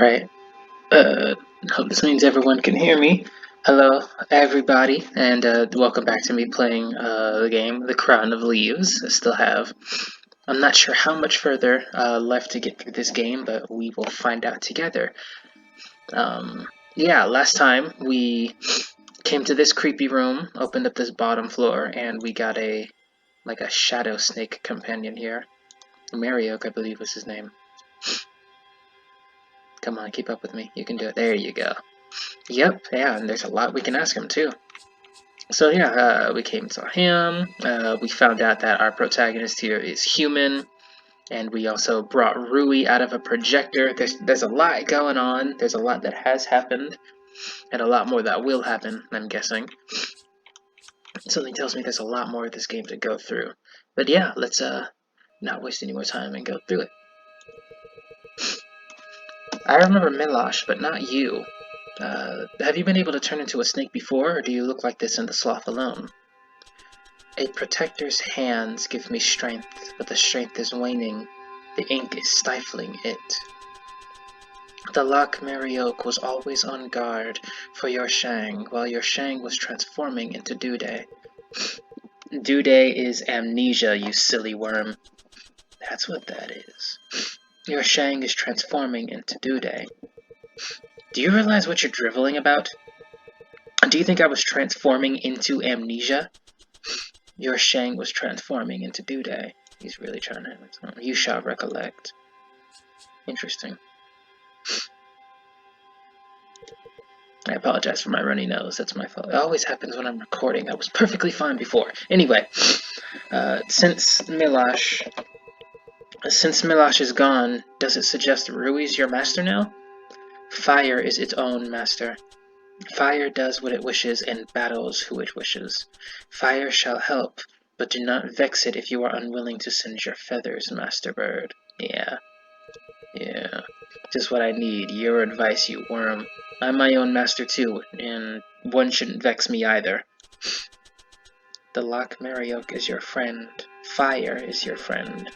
Alright, hope this means everyone can hear me. Hello, everybody, and welcome back to me playing the game, The Crown of Leaves. I'm not sure how much further left to get through this game, but we will find out together. Yeah, last time we came to this creepy room, opened up this bottom floor, and we got a shadow snake companion here. Marioke, I believe was his name. Come on, keep up with me. You can do it. There you go. Yep, yeah, and there's a lot we can ask him, too. So yeah, we came to him, we found out that our protagonist here is human, and we also brought Rui out of a projector. There's a lot going on, there's a lot that has happened, and a lot more that will happen, I'm guessing. Something tells me there's a lot more of this game to go through. But yeah, let's not waste any more time and go through it. I remember Milosh, but not you. Have you been able to turn into a snake before, or do you look like this in the sloth alone? A protector's hands give me strength, but the strength is waning. The ink is stifling it. The Lac Marioke was always on guard for your Shang, while your Shang was transforming into Dude. Dude is amnesia, you silly worm. That's what that is. Your Shang is transforming into Dude. Do you realize what you're driveling about? Do you think I was transforming into amnesia? Your Shang was transforming into Dude. He's really trying to... You shall recollect. Interesting. I apologize for my runny nose. That's my fault. It always happens when I'm recording. I was perfectly fine before. Anyway, since Milosh is gone, does it suggest Rui's your master now? Fire is its own master. Fire does what it wishes and battles who it wishes. Fire shall help, but do not vex it if you are unwilling to singe your feathers, Master Bird. Yeah. Just what I need. Your advice, you worm. I'm my own master too, and one shouldn't vex me either. The Lac Marioke is your friend. Fire is your friend.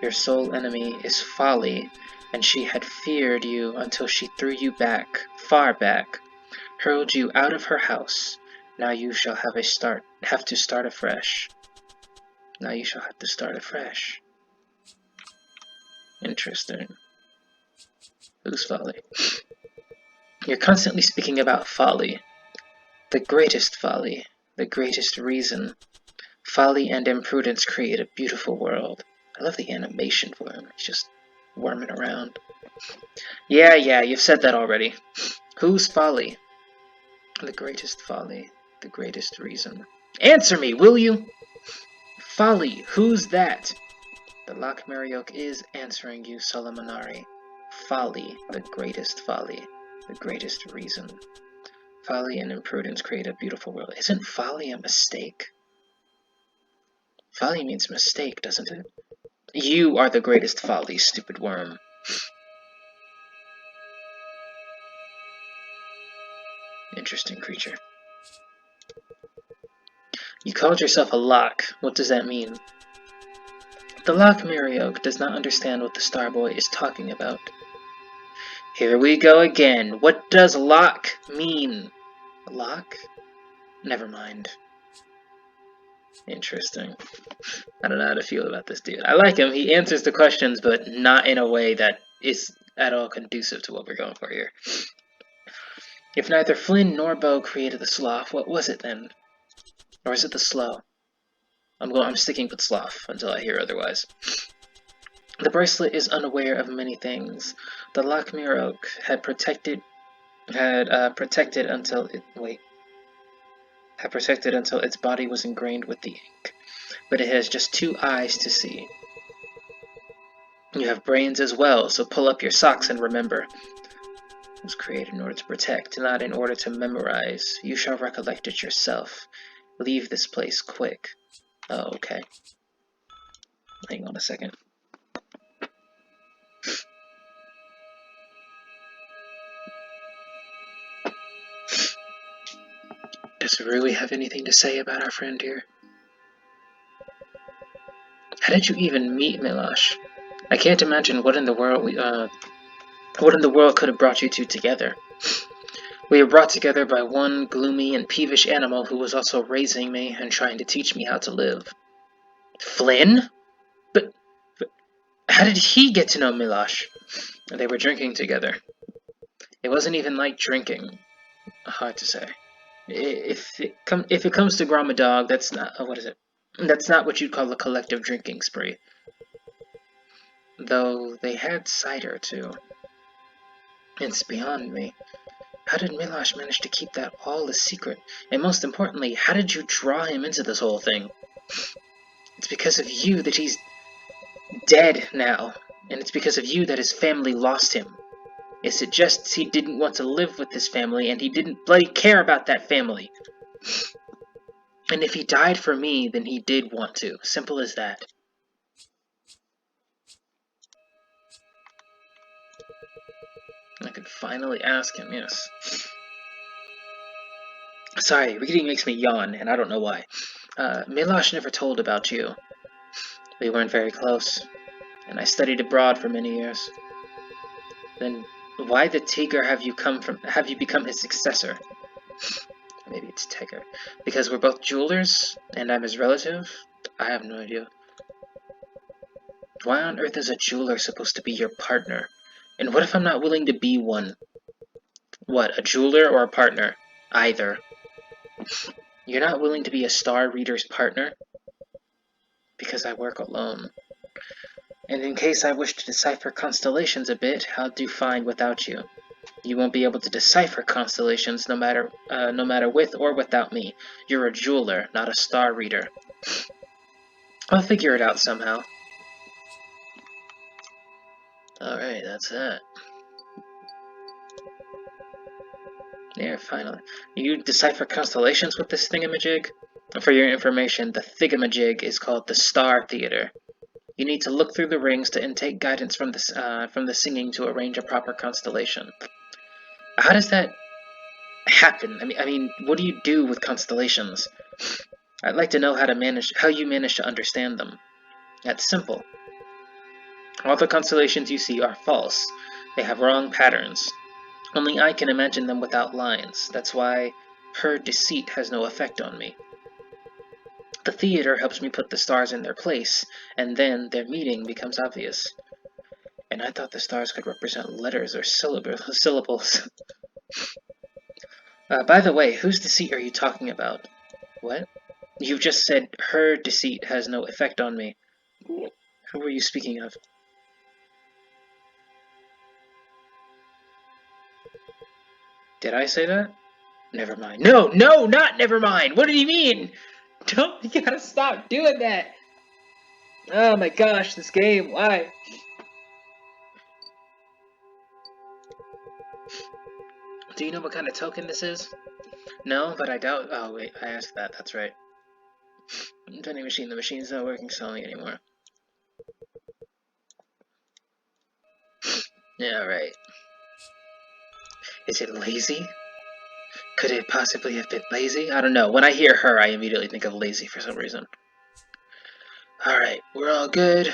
Your sole enemy is Folly, and she had feared you until she threw you back, far back, hurled you out of her house. Now you shall have to start afresh. Now you shall have to start afresh. Interesting. Who's Folly? You're constantly speaking about folly. The greatest folly. The greatest reason. Folly and imprudence create a beautiful world. I love the animation for him. He's just worming around. Yeah, you've said that already. Who's Folly? The greatest folly. The greatest reason. Answer me, will you? Folly, who's that? The Lac Marioke is answering you, Solomonari. Folly, the greatest folly. The greatest reason. Folly and imprudence create a beautiful world. Isn't folly a mistake? Folly means mistake, doesn't it? You are the greatest folly, stupid worm. Interesting creature. You called yourself a Lac. What does that mean? The Lac Marioke does not understand what the Starboy is talking about. Here we go again. What does Lac mean? Lac? Never mind. Interesting. I don't know how to feel about this dude. I like him. He answers the questions, but not in a way that is at all conducive to what we're going for here. If neither Flynn nor Bo created the sloth, what was it then? Or is it the slow? I'm sticking with sloth until I hear otherwise. The bracelet is unaware of many things. The Lac Marioke had protected until its body was ingrained with the ink. But it has just 2 eyes to see. You have brains as well, so pull up your socks and remember. It was created in order to protect, not in order to memorize. You shall recollect it yourself. Leave this place quick. Oh, okay. Hang on a second. Does Rui have anything to say about our friend here? How did you even meet Milosh? I can't imagine what in the world What in the world could have brought you two together? We were brought together by one gloomy and peevish animal who was also raising me and trying to teach me how to live. Flynn? But how did he get to know Milosh? They were drinking together. It wasn't even like drinking. Hard to say. If it comes to Grama Dog, that's not what is it? That's not what you'd call a collective drinking spree. Though they had cider too. It's beyond me. How did Milosh manage to keep that all a secret? And most importantly, how did you draw him into this whole thing? It's because of you that he's dead now, and it's because of you that his family lost him. Is it just he didn't want to live with his family, and he didn't bloody care about that family? And if he died for me, then he did want to. Simple as that. I could finally ask him, yes. Sorry, reading makes me yawn, and I don't know why. Milosh never told about you. We weren't very close, and I studied abroad for many years. Then why the Tigger have you become his successor? Maybe it's Tigger. Because we're both jewelers, and I'm his relative? I have no idea. Why on earth is a jeweler supposed to be your partner? And what if I'm not willing to be one? What, a jeweler or a partner? Either. You're not willing to be a star reader's partner? Because I work alone. And in case I wish to decipher constellations a bit, I'll do fine without you. You won't be able to decipher constellations no matter with or without me. You're a jeweler, not a star reader. I'll figure it out somehow. Alright, that's that. Yeah, finally. You decipher constellations with this thingamajig? For your information, the thingamajig is called the Star Theater. You need to look through the rings to intake guidance from the singing to arrange a proper constellation. How does that happen? I mean, what do you do with constellations? I'd like to know how you manage to understand them. That's simple. All the constellations you see are false. They have wrong patterns. Only I can imagine them without lines. That's why her deceit has no effect on me. The theater helps me put the stars in their place, and then their meaning becomes obvious. And I thought the stars could represent letters or syllables. By the way, whose deceit are you talking about? What? You've just said her deceit has no effect on me. Who were you speaking of? Did I say that? Never mind. No, not never mind! What did he mean? You gotta stop doing that! Oh my gosh, this game, why? Do you know what kind of token this is? No, but I doubt. Oh wait, I asked that, that's right. Vending machine, the machine's not working selling anymore. Yeah, right. Is it lazy? Could it possibly have been lazy? I don't know. When I hear her, I immediately think of lazy for some reason. Alright, we're all good.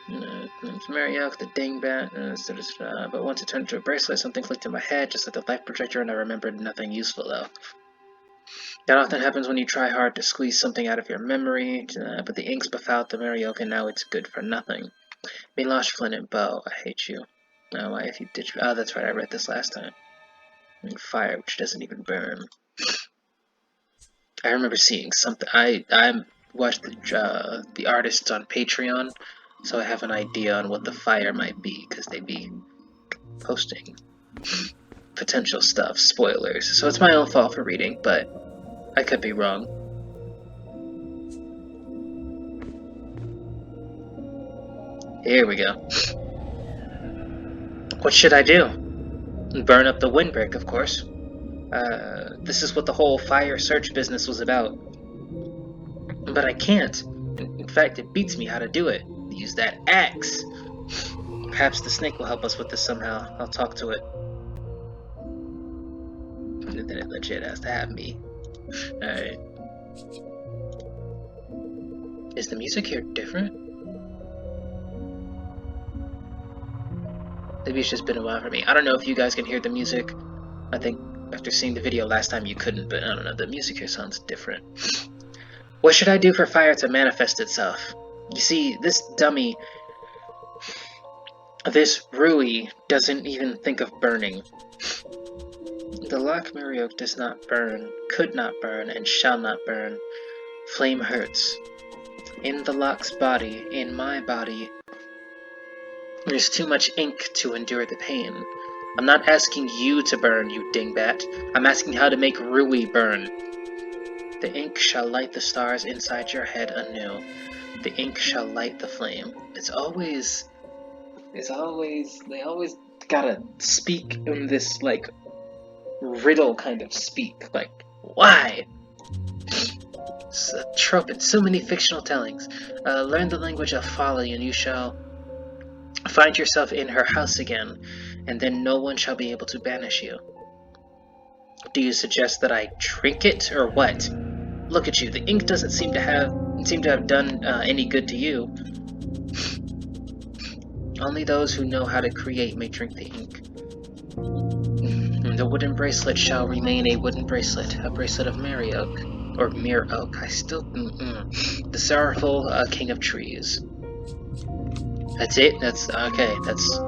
It's Marielle, the dingbat, but once it turned into a bracelet, something clicked in my head, just like the life projector, and I remembered nothing useful though. That often happens when you try hard to squeeze something out of your memory, but the ink's befouled the Marioke, and now it's good for nothing. Milosh, Flynn, and Bo, I hate you. Why if you ditch me? Oh, that's right, I read this last time. Fire, which doesn't even burn. I remember seeing something. I watched the artists on Patreon, so I have an idea on what the fire might be, because they'd be posting potential stuff, spoilers. So it's my own fault for reading, but I could be wrong. Here we go. What should I do? Burn up the windbreak, of course. This is what the whole fire search business was about. But I can't. In fact, it beats me how to do it. Use that axe. Perhaps the snake will help us with this somehow. I'll talk to it. And then it legit has to have me. Alright. Is the music here different? Maybe it's just been a while for me. I don't know if you guys can hear the music. I think after seeing the video last time you couldn't, but I don't know, the music here sounds different. What should I do for fire to manifest itself? You see, this dummy, this Rui, doesn't even think of burning. The lock Muriok does not burn, could not burn, and shall not burn. Flame hurts. In the lock's body, in my body, there's too much ink to endure the pain. I'm not asking you to burn, you dingbat. I'm asking how to make Rui burn. The ink shall light the stars inside your head anew. The ink shall light the flame. They always gotta speak in this, like, riddle kind of speak. Like, why? It's a trope in so many fictional tellings. Learn the language of folly and you shall find yourself in her house again, and then no one shall be able to banish you. Do you suggest that I drink it, or what? Look at you, the ink doesn't seem to have done any good to you. Only those who know how to create may drink the ink. The wooden bracelet shall remain a wooden bracelet, a bracelet of Mary Oak. Or Mere Oak, I still... The sorrowful king of trees. That's it? That's... okay, that's...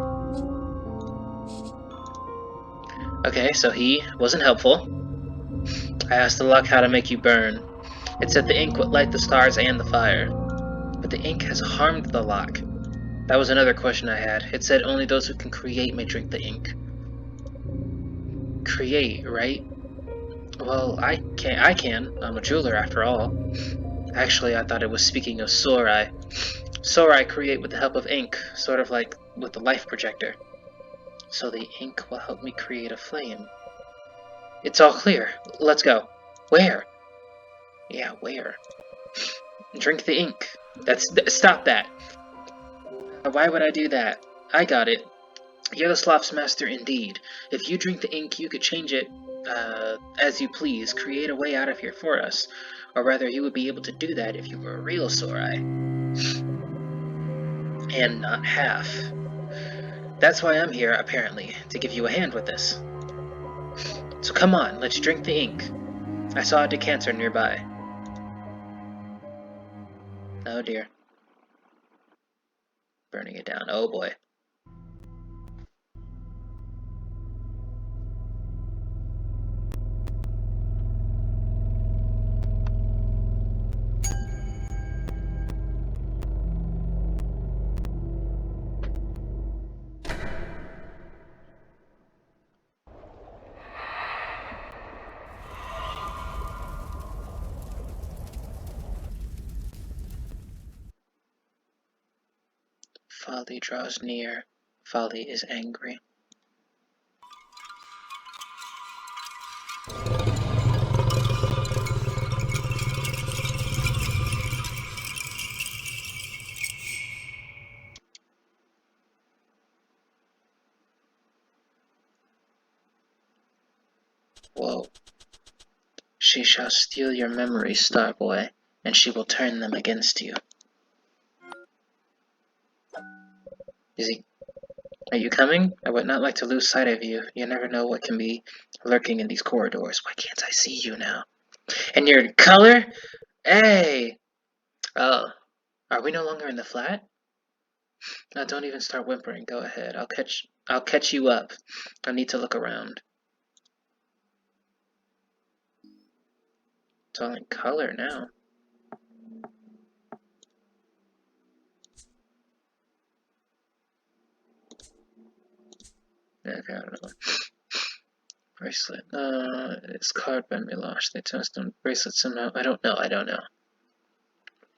Okay, so he wasn't helpful. I asked the lock how to make you burn. It said the ink would light the stars and the fire. But the ink has harmed the lock. That was another question I had. It said only those who can create may drink the ink. Create, right? Well, I can. I'm a jeweler after all. Actually, I thought it was speaking of Sorai. Sorai create with the help of ink, sort of like with the life projector. So the ink will help me create a flame. It's all clear. Let's go. Where? Yeah, where? Drink the ink. Stop that. Why would I do that? I got it. You're the sloth's master indeed. If you drink the ink, you could change it as you please, create a way out of here for us. Or rather, you would be able to do that if you were a real Sorai. And not half. That's why I'm here, apparently, to give you a hand with this. So come on, let's drink the ink. I saw a decanter nearby. Oh dear. Burning it down. Oh boy. Folly draws near. Folly is angry. Whoa. She shall steal your memories, Starboy, and she will turn them against you. Are you coming? I would not like to lose sight of you. You never know what can be lurking in these corridors. Why can't I see you now? And your color? Hey! Oh. Are we no longer in the flat? No, don't even start whimpering. Go ahead. I'll catch you up. I need to look around. It's all in color now. Okay, I don't know. Bracelet. It's carved by Milosh. They test on bracelet somehow. I don't know.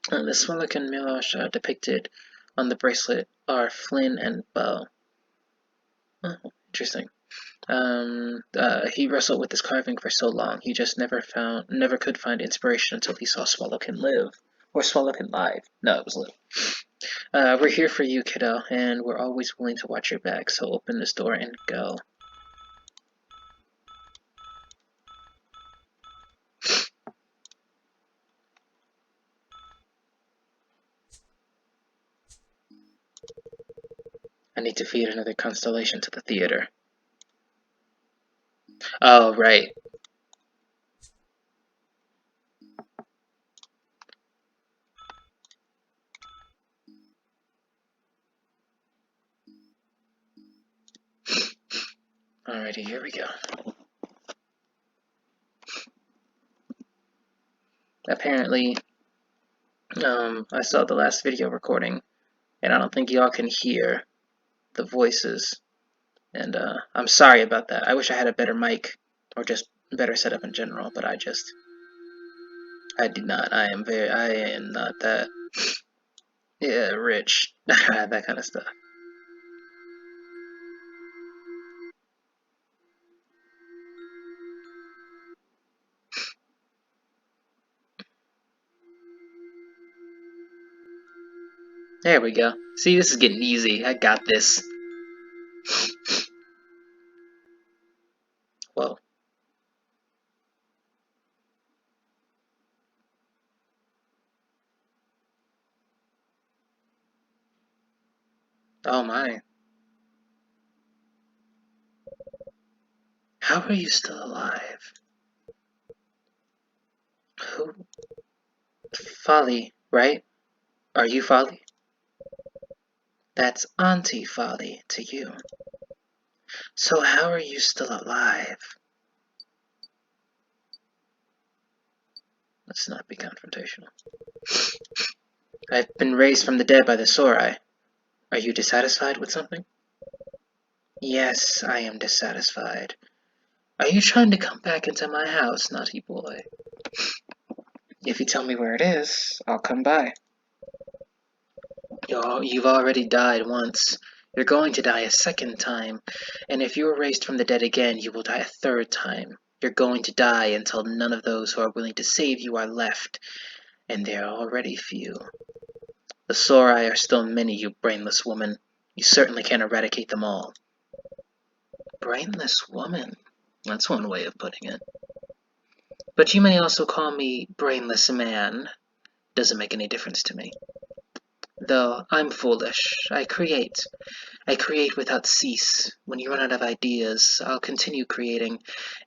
The Swillick and Milosh depicted on the bracelet are Flynn and Bow. Oh, interesting. He wrestled with this carving for so long, he just never could find inspiration until he saw Swallow-kin live. Or Swallow-kin live. No, it was live. We're here for you, kiddo, and we're always willing to watch your back, so open this door and go. I need to feed another constellation to the theater. Oh, right. Alrighty, here we go. Apparently, I saw the last video recording, and I don't think y'all can hear the voices. And I'm sorry about that. I wish I had a better mic, or just better setup in general, but I do not. I am not that, yeah, rich. That kind of stuff. There we go. See, this is getting easy. I got this. Whoa. Oh my. How are you still alive? Who? Folly, right? Are you Folly? That's Auntie Folly to you. So how are you still alive? Let's not be confrontational. I've been raised from the dead by the Sorai. Are you dissatisfied with something? Yes, I am dissatisfied. Are you trying to come back into my house, naughty boy? If you tell me where it is, I'll come by. You've already died once. You're going to die a second time. And if you are raised from the dead again, you will die a third time. You're going to die until none of those who are willing to save you are left. And they are already few. The Sorai are still many, you brainless woman. You certainly can't eradicate them all. Brainless woman? That's one way of putting it. But you may also call me brainless man. Doesn't make any difference to me. Though I'm foolish. I create without cease. When you run out of ideas, I'll continue creating,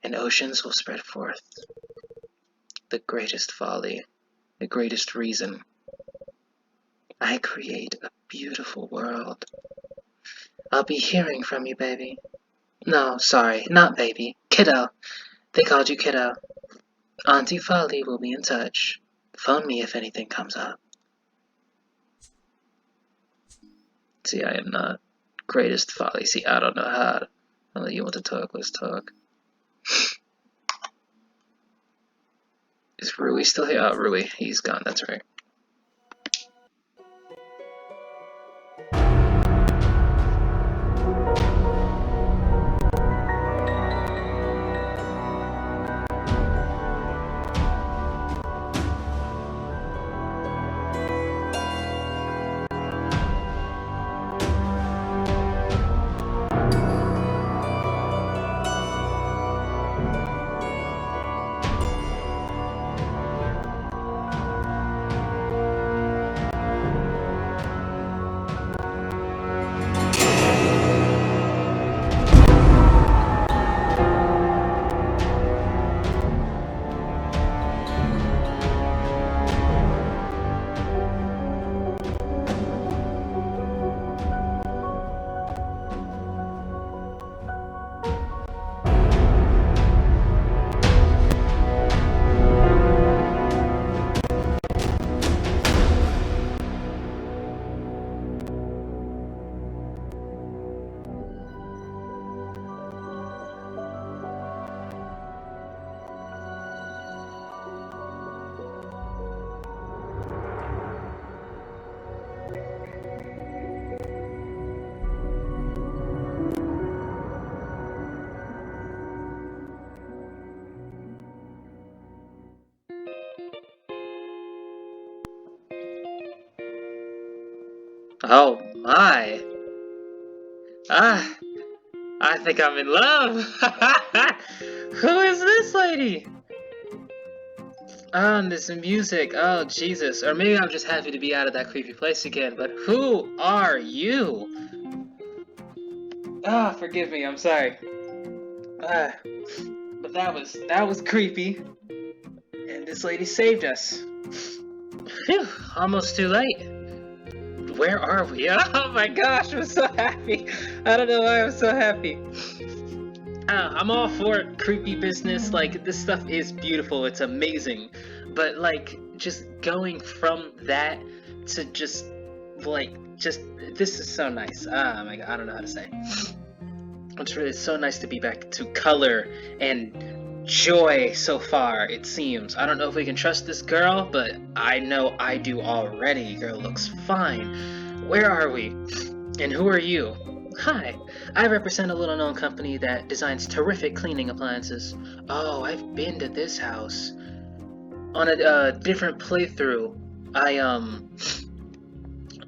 and oceans will spread forth. The greatest folly, the greatest reason. I create a beautiful world. I'll be hearing from you, baby. No, sorry, not baby. Kiddo. They called you Kiddo. Auntie Folly will be in touch. Phone me if anything comes up. See, I am not greatest folly. See, I don't know how. I'll let you want to talk. Let's talk. Is Rui still here? Oh, Rui. He's gone. That's right. Oh my. Ah, I think I'm in love. Who is this lady? Oh, and this music. Oh, Jesus. Or maybe I'm just happy to be out of that creepy place again, but who are you? Ah, forgive me, I'm sorry. Ah, but that was creepy. And this lady saved us. Phew, almost too late. Where are we? Oh my gosh, I'm so happy. I don't know why I'm so happy. I'm all for creepy business. Like, this stuff is beautiful. It's amazing. But, like, just going from that to just, this is so nice. Oh my god, I don't know how to say. It's so nice to be back to color and joy so far, it seems. I don't know if we can trust this girl, but I know I do already. Girl looks fine. Where are we? And who are you? Hi, I represent a little-known company that designs terrific cleaning appliances. Oh, I've been to this house. On a different playthrough,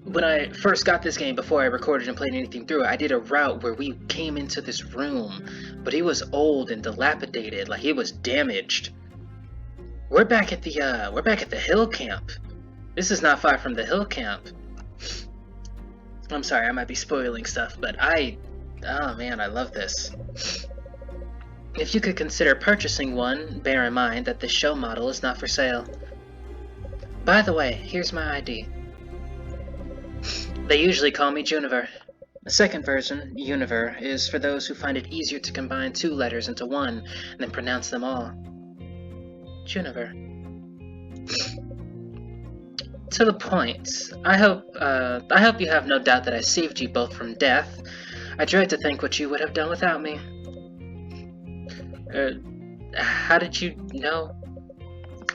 when I first got this game, before I recorded and played anything through it, I did a route where we came into this room, but he was old and dilapidated, like he was damaged. We're back at the hill camp. This is not far from the hill camp. I'm sorry, I might be spoiling stuff, but oh man, I love this. If you could consider purchasing one, bear in mind that this show model is not for sale. By the way, here's my ID. They usually call me Juniver. The second version, Univer, is for those who find it easier to combine two letters into one and then pronounce them all. Juniver. To the point. I hope you have no doubt that I saved you both from death. I dread to think what you would have done without me. How did you know?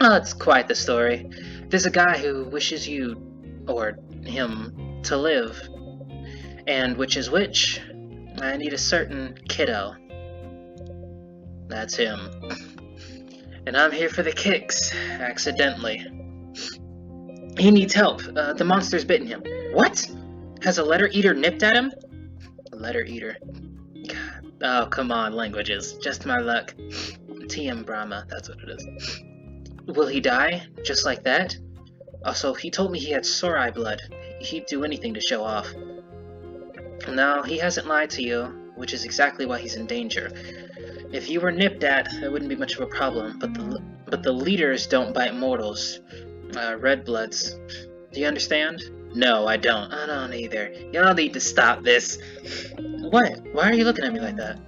Oh, it's quite the story. There's a guy who wishes you, or him, to live. And which is which? I need a certain kiddo. That's him. And I'm here for the kicks, accidentally. He needs help. The monster's bitten him. What? Has a letter eater nipped at him? A letter eater. God. Oh, come on, languages. Just my luck. TM Brahma, that's what it is. Will he die? Just like that? Also, he told me he had sore eye blood. He'd do anything to show off. No, he hasn't lied to you, which is exactly why he's in danger. If you were nipped at, that wouldn't be much of a problem, but the leaders don't bite mortals. Red bloods. Do you understand? No, I don't. I don't either. Y'all need to stop this. What? Why are you looking at me like that?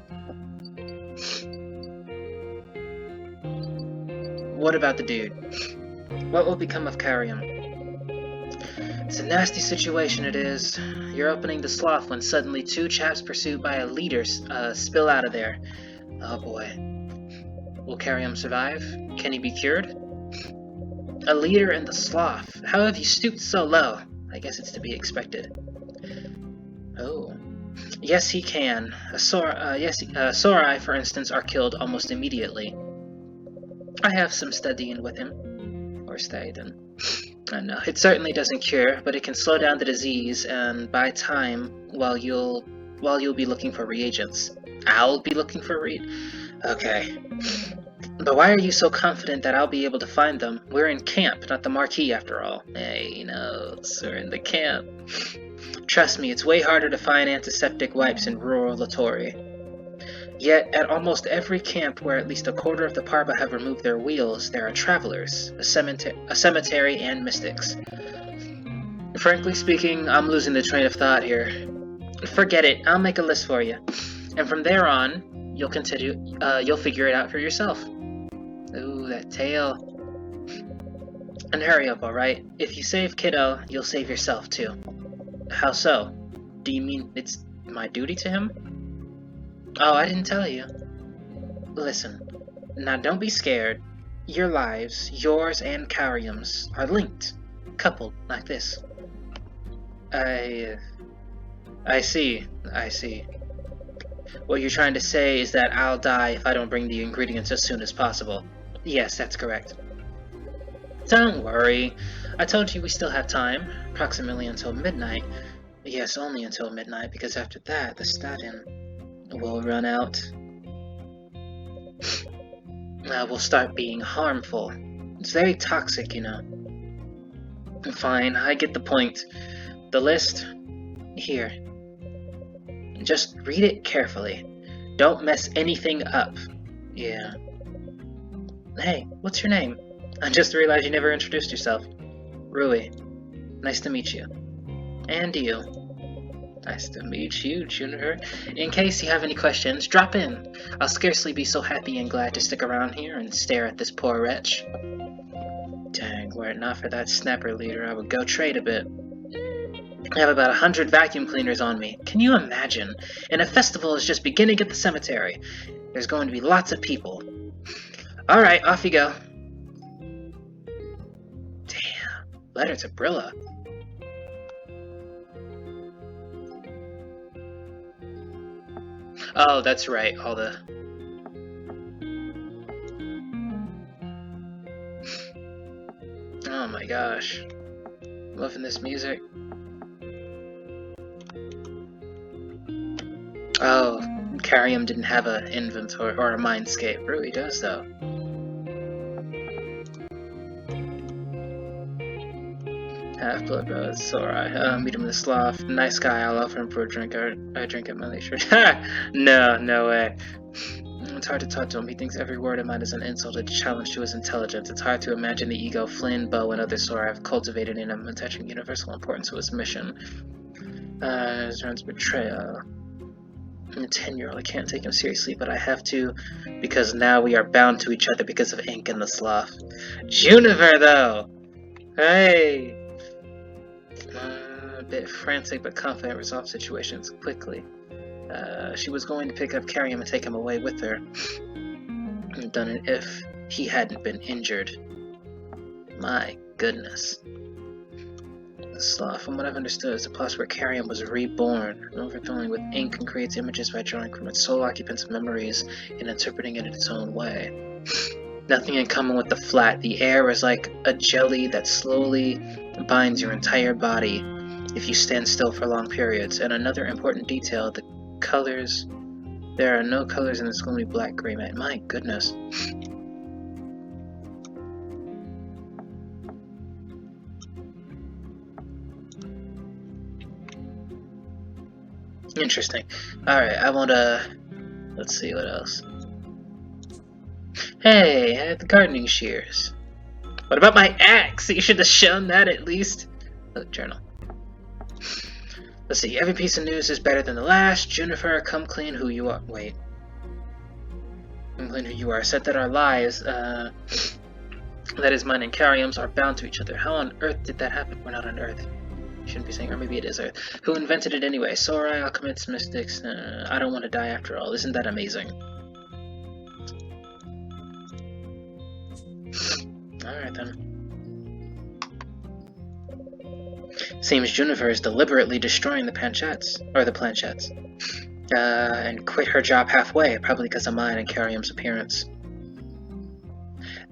What about the dude? What will become of Carium? It's a nasty situation, it is. You're opening the slough when suddenly two chaps pursued by a leader spill out of there. Oh boy. Will Carium survive? Can he be cured? A leader in the slough. How have you stooped so low? I guess it's to be expected. Oh. Yes, he can. Sore eye, for instance, are killed almost immediately. I have some studying with him. Or studying. I know. It certainly doesn't cure, but it can slow down the disease and buy time while you'll be looking for reagents. I'll be looking for Okay. But why are you so confident that I'll be able to find them? We're in camp, not the marquee after all. Hey, he knows. We're in the camp. Trust me, it's way harder to find antiseptic wipes in rural Latori. Yet, at almost every camp where at least a quarter of the Parba have removed their wheels, there are travelers, a cemetery, and mystics. Frankly speaking, I'm losing the train of thought here. Forget it, I'll make a list for you. And from there on, you'll figure it out for yourself. Ooh, that tail. And hurry up, alright? If you save Kiddo, you'll save yourself too. How so? Do you mean it's my duty to him? Oh, I didn't tell you. Listen, now don't be scared. Your lives, yours and Carium's, are linked, coupled like this. I see. What you're trying to say is that I'll die if I don't bring the ingredients as soon as possible. Yes, that's correct. Don't worry. I told you we still have time, approximately until midnight. Yes, only until midnight, because after that, the statin will run out. Will start being harmful. It's very toxic, you know. Fine, I get the point. The list? Here. Just read it carefully. Don't mess anything up. Yeah. Hey, what's your name? I just realized you never introduced yourself. Rui. Nice to meet you. And you. Nice to meet you, Juniper. In case you have any questions, drop in. I'll scarcely be so happy and glad to stick around here and stare at this poor wretch. Dang, were it not for that snapper leader, I would go trade a bit. I have about 100 vacuum cleaners on me. Can you imagine? And a festival is just beginning at the cemetery. There's going to be lots of people. Alright, off you go. Damn, letter to Brilla. Oh, that's right, all the... Oh my gosh. Loving this music. Oh, Carium didn't have an inventory or a mindscape. Rui does, though. Half-blood bro, it's alright. Meet him in the slough. Nice guy, I'll offer him for a drink. I drink at my leisure. No way. It's hard to talk to him. He thinks every word of mine is an insult, a challenge to his intelligence. It's hard to imagine the ego Flynn, Bo, and other Sora have cultivated in him, attaching universal importance to his mission. His friend's betrayal. I'm a 10-year-old. I can't take him seriously, but I have to, because now we are bound to each other because of ink in the slough. Juniper, though! Hey! A bit frantic but confident, resolve situations quickly. She was going to pick up Carium and take him away with her. And done it if he hadn't been injured. My goodness. The slough, from what I've understood, is a place where Carium was reborn, overflowing with ink and creates images by drawing from its sole occupant's memories and interpreting it in its own way. Nothing in common with the flat. The air is like a jelly that slowly binds your entire body if you stand still for long periods. And another important detail, the colors. There are no colors in this gloomy black gray mat. My goodness. Interesting. Alright, I want to... Let's see, what else? Hey, I had the gardening shears. What about my axe? You should have shown that at least. Oh, journal. Let's see, every piece of news is better than the last. Juniper, come clean who you are. Wait. Come clean who you are. Said that our lives, that is mine and Carium's, are bound to each other. How on earth did that happen? We're not on Earth. Shouldn't be saying, or maybe it is Earth. Who invented it anyway? Sora, alchemists, mystics. I don't want to die after all. Isn't that amazing? Alright then. Seems Juniper is deliberately destroying the planchettes, and quit her job halfway, probably because of mine and Carium's appearance.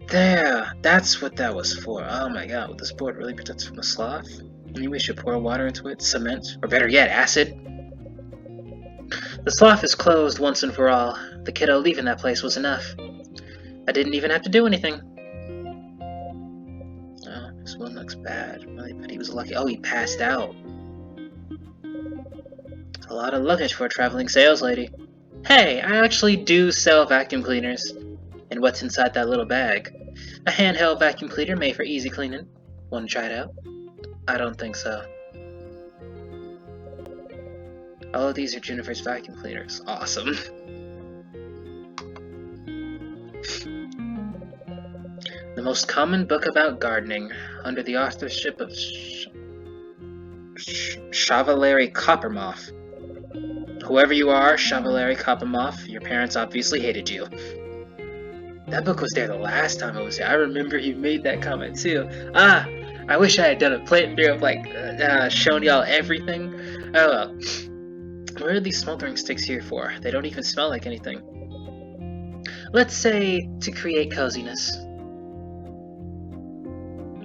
There, that's what that was for. Oh my god, would this board really protect us from the slough? Maybe we should pour water into it, cement, or better yet, acid. The slough is closed once and for all. The kiddo leaving that place was enough. I didn't even have to do anything. Oh, this one looks bad. Really, but he was lucky. Oh, he passed out. A lot of luggage for a traveling sales lady. Hey, I actually do sell vacuum cleaners. And what's inside that little bag? A handheld vacuum cleaner made for easy cleaning. Want to try it out? I don't think so. All of these are Juniper's vacuum cleaners. Awesome. The most common book about gardening, under the authorship of Chevalier Coppermoth. Whoever you are, Chevalier Coppermoth, your parents obviously hated you. That book was there the last time I was here. I remember you made that comment too. Ah, I wish I had done a playthrough of like showing y'all everything. Oh well. What are these smoldering sticks here for? They don't even smell like anything. Let's say to create coziness.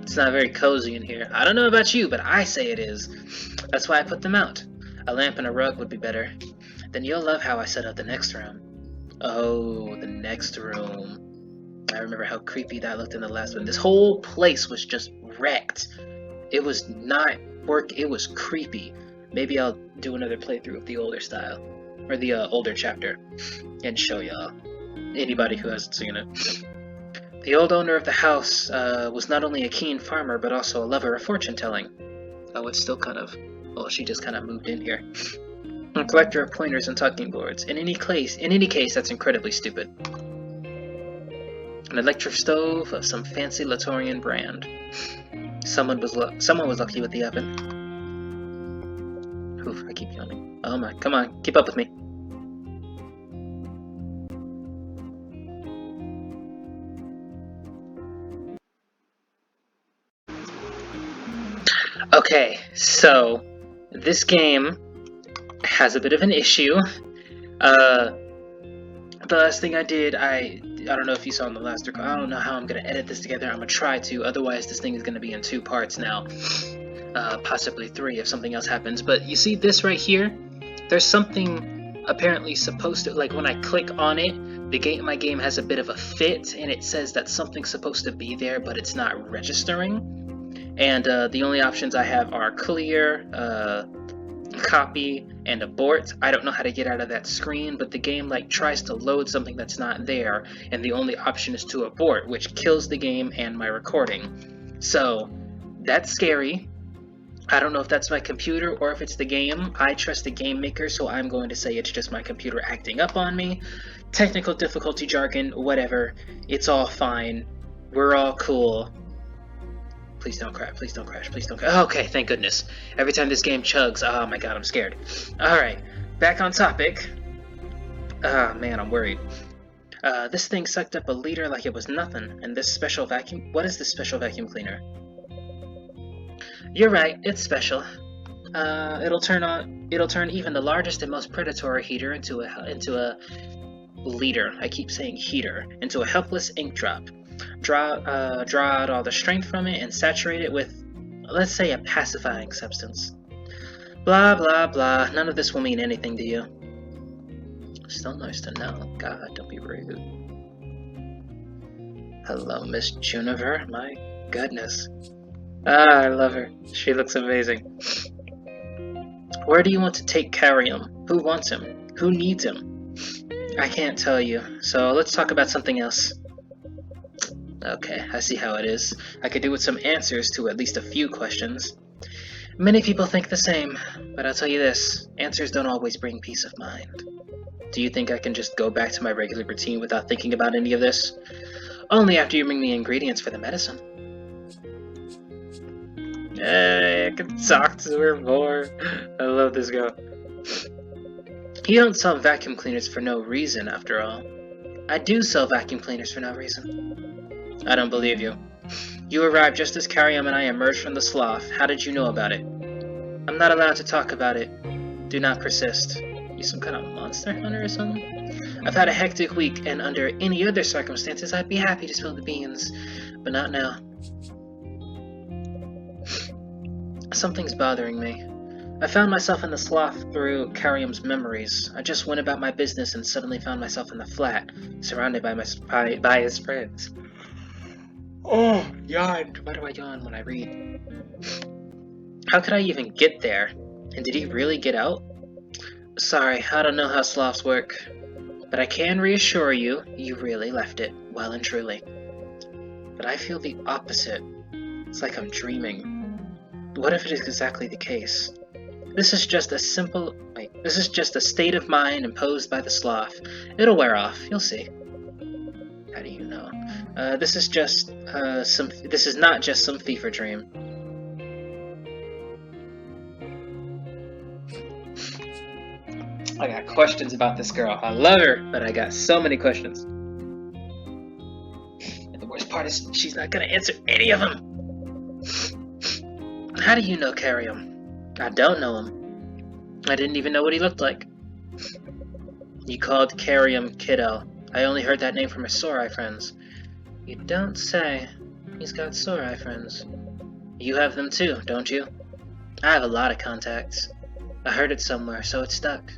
It's not very cozy in here. I don't know about you, but I say it is. That's why I put them out. A lamp and a rug would be better. Then you'll love how I set up the next room. Oh, the next room. I remember how creepy that looked in the last one. This whole place was just wrecked. It was not work. It was creepy. Maybe I'll do another playthrough of the older style, or the older chapter, and show y'all. Anybody who hasn't seen it. The old owner of the house was not only a keen farmer, but also a lover of fortune-telling. Oh, it's still kind of... Oh, she just kind of moved in here. A collector of pointers and talking boards. In any case, that's incredibly stupid. An electric stove of some fancy Latorian brand. Someone was lucky with the oven. Oof, I keep yawning. Oh my, come on, keep up with me. Okay, so this game has a bit of an issue. The last thing I did, I don't know if you saw in the last record, I don't know how I'm going to edit this together. I'm going to try to, otherwise this thing is going to be in 2 parts now. Possibly 3 if something else happens. But you see this right here? There's something apparently supposed to, like when I click on it, my game has a bit of a fit, and it says that something's supposed to be there, but it's not registering. And the only options I have are clear, copy, and abort. I don't know how to get out of that screen, but the game like tries to load something that's not there, and the only option is to abort, which kills the game and my recording. So that's scary. I don't know if that's my computer or if it's the game. I trust the game maker, so I'm going to say it's just my computer acting up on me. Technical difficulty jargon, whatever. It's all fine. We're all cool. Please don't crash, please don't crash, please don't crash. Okay, thank goodness. Every time this game chugs, oh my god, I'm scared. Alright, back on topic. Ah, man, I'm worried. This thing sucked up a liter like it was nothing, and this special vacuum... What is this special vacuum cleaner? You're right, it's special. It'll turn even the largest and most predatory heater into a liter. I keep saying heater. Into a helpless ink drop. Draw out all the strength from it and saturate it with, let's say, a pacifying substance. Blah, blah, blah. None of this will mean anything to you. Still nice to know. God, don't be rude. Hello, Miss Juniper. My goodness. Ah, I love her. She looks amazing. Where do you want to take Carium? Who wants him? Who needs him? I can't tell you, so let's talk about something else. Okay, I see how it is. I could do with some answers to at least a few questions. Many people think the same, but I'll tell you this, answers don't always bring peace of mind. Do you think I can just go back to my regular routine without thinking about any of this? Only after you bring me ingredients for the medicine. Hey, I can talk to her more. I love this girl. You don't sell vacuum cleaners for no reason, after all. I do sell vacuum cleaners for no reason. I don't believe you. You arrived just as Carium and I emerged from the slough. How did you know about it? I'm not allowed to talk about it. Do not persist. You some kind of monster hunter or something? I've had a hectic week, and under any other circumstances, I'd be happy to spill the beans. But not now. Something's bothering me. I found myself in the slough through Carium's memories. I just went about my business and suddenly found myself in the flat, surrounded by his friends. Oh, yawn. Why do I yawn when I read? How could I even get there? And did he really get out? Sorry, I don't know how sloths work. But I can reassure you, you really left it, well and truly. But I feel the opposite. It's like I'm dreaming. What if it is exactly the case? This is just a state of mind imposed by the sloth. It'll wear off, you'll see. How do you know? This is not just some fever dream. I got questions about this girl. I love her, but I got so many questions. And the worst part is she's not gonna answer any of them. How do you know Carium? I don't know him. I didn't even know what he looked like. You called Carium Kiddo. I only heard that name from his Sorai friends. You don't say. He's got Sorai friends. You have them too, don't you? I have a lot of contacts. I heard it somewhere, so it stuck.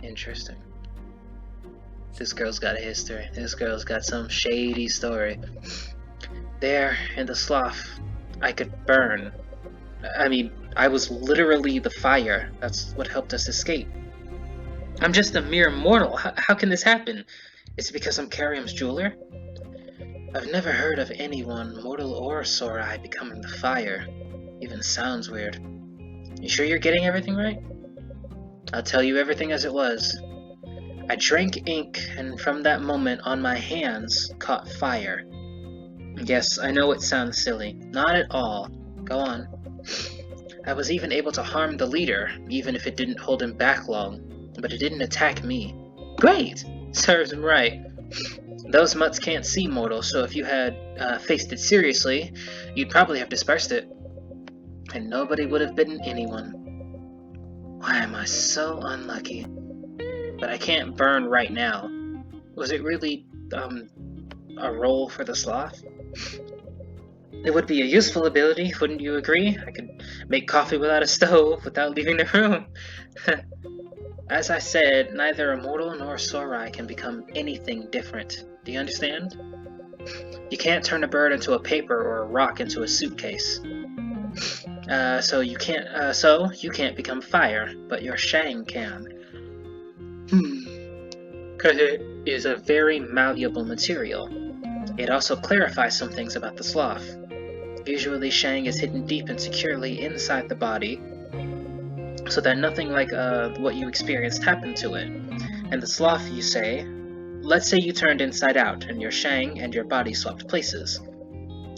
Interesting. This girl's got a history. This girl's got some shady story. There, in the slough, I could burn. I was literally the fire. That's what helped us escape. I'm just a mere mortal. How can this happen? Is it because I'm Carium's jeweler? I've never heard of anyone, mortal or Sorai, becoming the fire. Even sounds weird. You sure you're getting everything right? I'll tell you everything as it was. I drank ink, and from that moment on my hands caught fire. Yes, I know it sounds silly. Not at all. Go on. I was even able to harm the leader, even if it didn't hold him back long. But it didn't attack me. Great! Serves him right. Those mutts can't see mortal, so if you had faced it seriously, you'd probably have dispersed it. And nobody would have bitten anyone. Why am I so unlucky? But I can't burn right now. Was it really, a role for the sloth? It would be a useful ability, wouldn't you agree? I could make coffee without a stove, without leaving the room. As I said, neither a mortal nor a Sorai can become anything different. Do you understand? You can't turn a bird into a paper or a rock into a suitcase. So you can't become fire, but your Shang can. Because it is a very malleable material. It also clarifies some things about the sloth. Usually Shang is hidden deep and securely inside the body, so that nothing like what you experienced happened to it. And the sloth, you say, let's say you turned inside out, and your Shang and your body swapped places.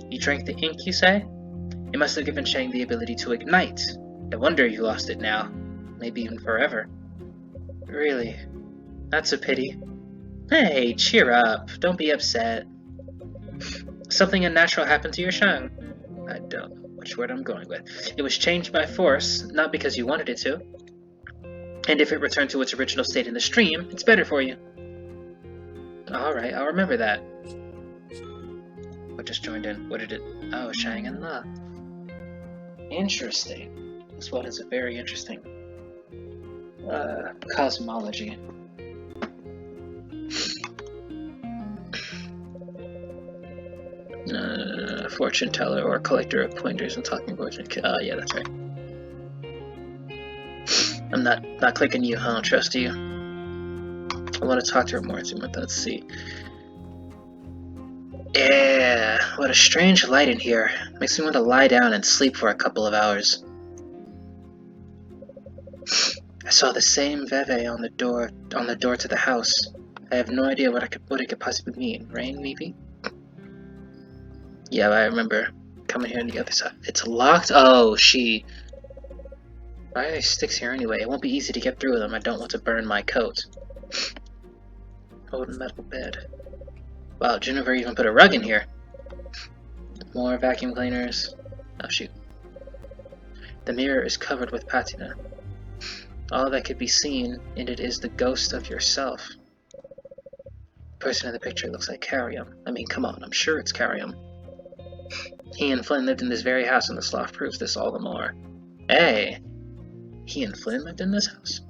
You drank the ink, you say? It must have given Shang the ability to ignite. No wonder you lost it now. Maybe even forever. Really? That's a pity. Hey, cheer up. Don't be upset. Something unnatural happened to your Shang. I don't know which word I'm going with. It was changed by force, not because you wanted it to. And if it returned to its original state in the stream, it's better for you. Alright, I'll remember that. What just joined in? What did it... Oh, Shang and La. Interesting. This one is a very interesting cosmology. Fortune teller or collector of pointers and talking boards. Yeah, that's right. I'm not clicking you, I don't trust you. I want to talk to her more, let's see. Yeah, what a strange light in here. Makes me want to lie down and sleep for a couple of hours. I saw the same Veve on the door to the house. I have no idea what it could possibly mean. Rain, maybe? Yeah, I remember coming here on the other side. It's locked? Oh, she... Why are there sticks here anyway? It won't be easy to get through them. I don't want to burn my coat. Old metal bed. Wow, Jennifer even put a rug in here. More vacuum cleaners. Oh, shoot. The mirror is covered with patina. All that could be seen in it is the ghost of yourself. The person in the picture looks like Carium. I mean, come on, I'm sure it's Carium. He and Flynn lived in this very house, and the sloth proves this all the more. Hey! He and Flynn lived in this house?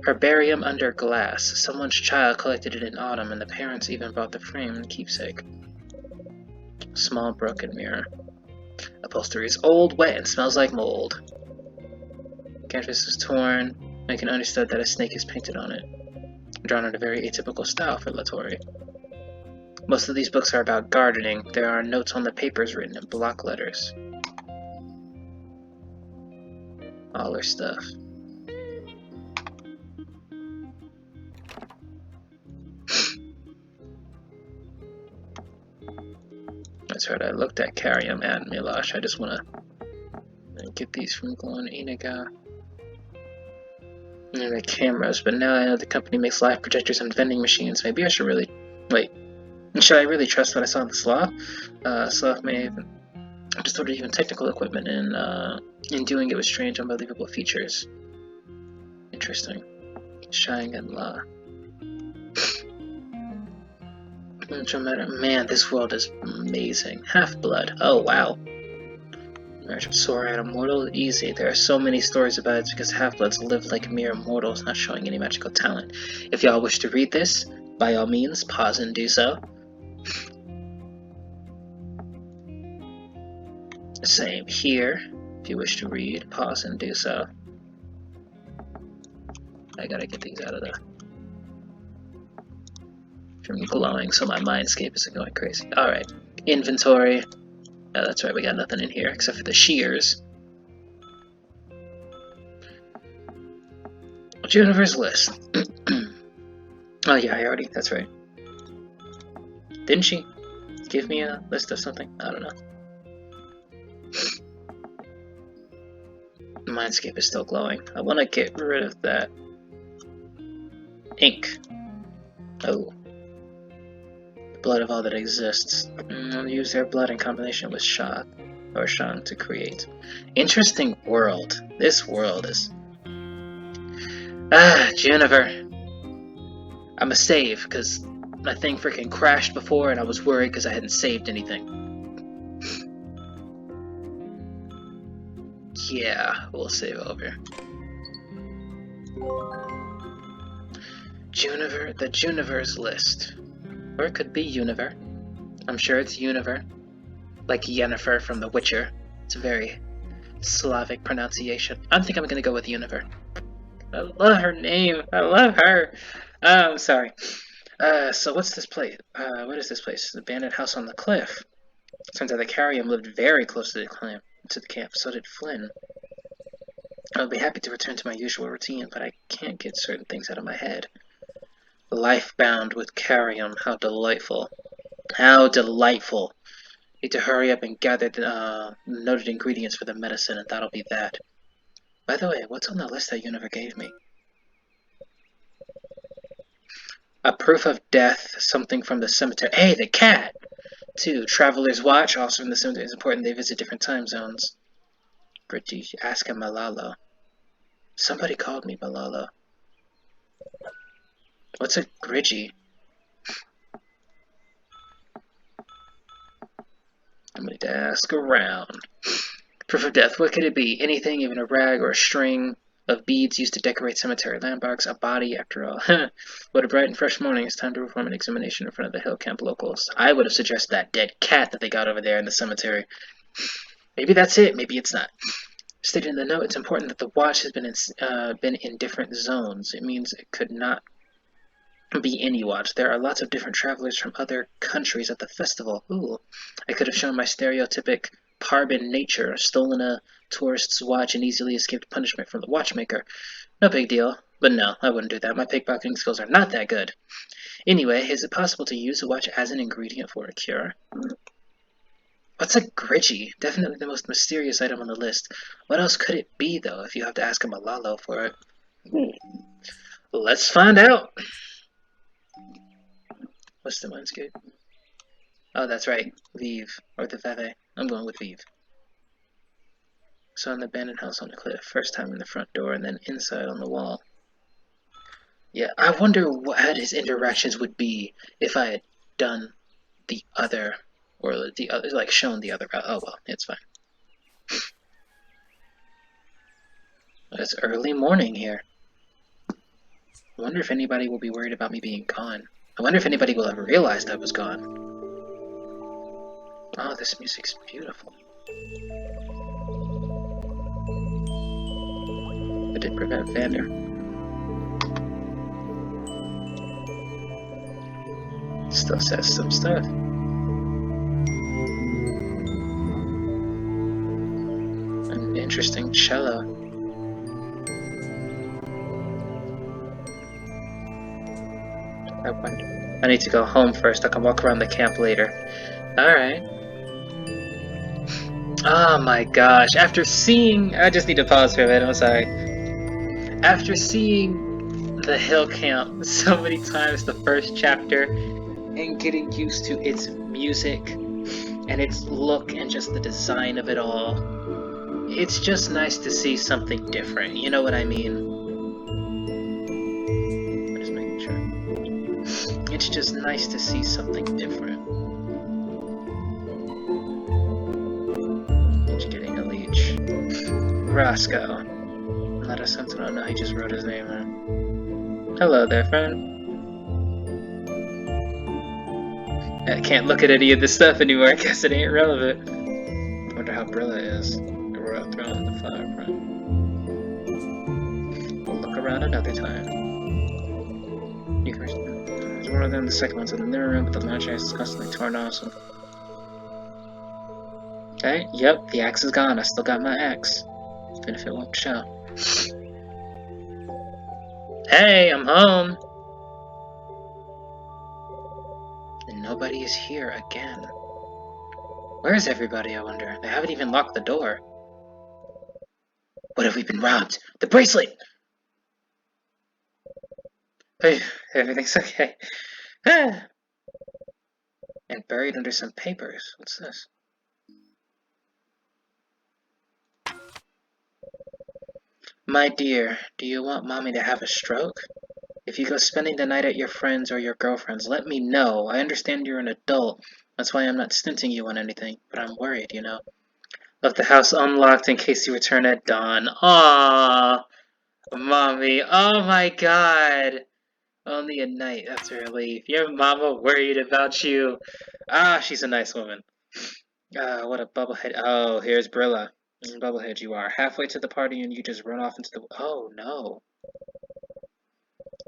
Herbarium under glass. Someone's child collected it in autumn, and the parents even bought the frame and keepsake. Small broken mirror. Upholstery is old, wet, and smells like mold. Canvas is torn. I can understand that a snake is painted on it. Drawn in a very atypical style for Latori. Most of these books are about gardening. There are notes on the papers written in block letters. All her stuff. That's right, I looked at Carium and Milosh. I just want to get these from Glon Iniga. And the cameras, but now I know the company makes live projectors and vending machines. Maybe I should really... Wait. Should I really trust what I saw in the sloth? Sloth may even... just ordered even technical equipment, and in doing it with strange, unbelievable features. Interesting. Shang and La. Man, this world is amazing. Half-blood. Oh, wow. Marriage of Sora and Immortal? Easy. There are so many stories about it because half-bloods live like mere mortals, not showing any magical talent. If y'all wish to read this, by all means, pause and do so. Same here. If you wish to read, pause and do so. I gotta get these out of the... from glowing so my mindscape isn't going crazy. Alright. Inventory. Oh, that's right, we got nothing in here except for the shears. Juniper's list. Oh yeah, I already, that's right. Didn't she give me a list of something? I don't know. Mindscape is still glowing. I want to get rid of that ink. Oh. Blood of all that exists. Use their blood in combination with Sha or Shan to create. Interesting world. This world is... Juniper. I'ma save, because my thing freaking crashed before and I was worried because I hadn't saved anything. Yeah, we'll save over. Juniper, the Juniper's list. Or it could be Univer. I'm sure it's Univer. Like Yennefer from The Witcher. It's a very Slavic pronunciation. I think I'm gonna go with Univer. I love her name. I love her. I'm sorry. So what's this place? What is this place? The abandoned house on the cliff. Turns out the Carrium lived very close to the camp. So did Flynn. I'll be happy to return to my usual routine, but I can't get certain things out of my head. Life bound with Carrium. How delightful. How delightful. Need to hurry up and gather the noted ingredients for the medicine, and that'll be that. By the way, what's on the list that you never gave me? A proof of death, something from the cemetery. Hey, the cat! 2. Traveler's watch, also from the cemetery. It's important they visit different time zones. Gritty, ask him Malalo. Somebody called me Malalo. What's a Grigi? I'm going to ask around. Proof of death, what could it be? Anything, even a rag or a string of beads used to decorate cemetery landmarks. A body, after all. What a bright and fresh morning. It's time to perform an examination in front of the hill camp locals. I would have suggested that dead cat that they got over there in the cemetery. Maybe that's it, maybe it's not. Stated in the note, it's important that the watch has been in different zones. It means it could not be any watch. There are lots of different travelers from other countries at the festival. Ooh, I could have shown my stereotypic Parbin nature, stolen a tourist's watch and easily escaped punishment from the watchmaker. No big deal. But no, I wouldn't do that. My pickpocketing skills are not that good. Anyway, is it possible to use a watch as an ingredient for a cure? What's a Grigi? Definitely the most mysterious item on the list. What else could it be, though, if you have to ask a Malalo for it? Let's find out! What's the mindscape? Oh, that's right. Vive. Or the Veve. I'm going with Vive. So an abandoned house on the cliff. First time in the front door and then inside on the wall. Yeah, I wonder what his interactions would be if I had done the other, or the other, like shown the other route. Oh well, it's fine. It's early morning here. I wonder if anybody will be worried about me being gone. I wonder if anybody will ever realize I was gone. Oh, this music's beautiful. It did prevent Vander. Still says some stuff. An interesting cello. I need to go home first. I can walk around the camp later. Alright. Oh my gosh. After seeing... I just need to pause for a minute. I'm sorry. After seeing the hill camp so many times the first chapter and getting used to its music and its look and just the design of it all, it's just nice to see something different. You know what I mean? Just making sure. It's just nice to see something different. He's getting a leech. Roscoe. Not a sentinel, no, he just wrote his name in. Hello there, friend. I can't look at any of this stuff anymore, I guess it ain't relevant. wonder how Brilla is. The royal throne, the flower front. We'll look around another time. You can there's one of them, the second one's in the living room, but the launch is constantly torn off, so... Okay, yep, the axe is gone. I still got my axe. Even if it won't show. Hey, I'm home! And nobody is here again. Where is everybody, I wonder? They haven't even locked the door. What have we been robbed? The bracelet! Hey, everything's okay. And buried under some papers. What's this? My dear, do you want Mommy to have a stroke? If you go spending the night at your friends or your girlfriend's, let me know. I understand you're an adult. That's why I'm not stinting you on anything. But I'm worried, you know. Left the house unlocked in case you return at dawn. Aww, Mommy. Oh my god. Only a night after relief. Your mama worried about you. Ah, she's a nice woman. Ah, what a bubblehead. Oh, here's Brilla. Bubblehead you are. Halfway to the party and you just run off into the... Oh, no.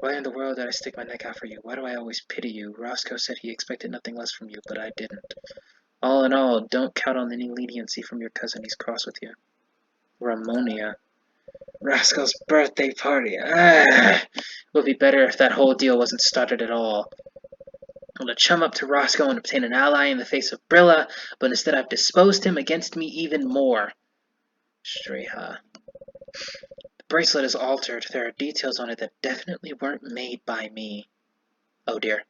Why in the world did I stick my neck out for you? Why do I always pity you? Roscoe said he expected nothing less from you, but I didn't. All in all, don't count on any leniency from your cousin. He's cross with you. Ramonia. Roscoe's birthday party. Ah, it would be better if that whole deal wasn't started at all. I want to chum up to Roscoe and obtain an ally in the face of Brilla, but instead I've disposed him against me even more. Streha. The bracelet is altered. There are details on it that definitely weren't made by me. Oh dear.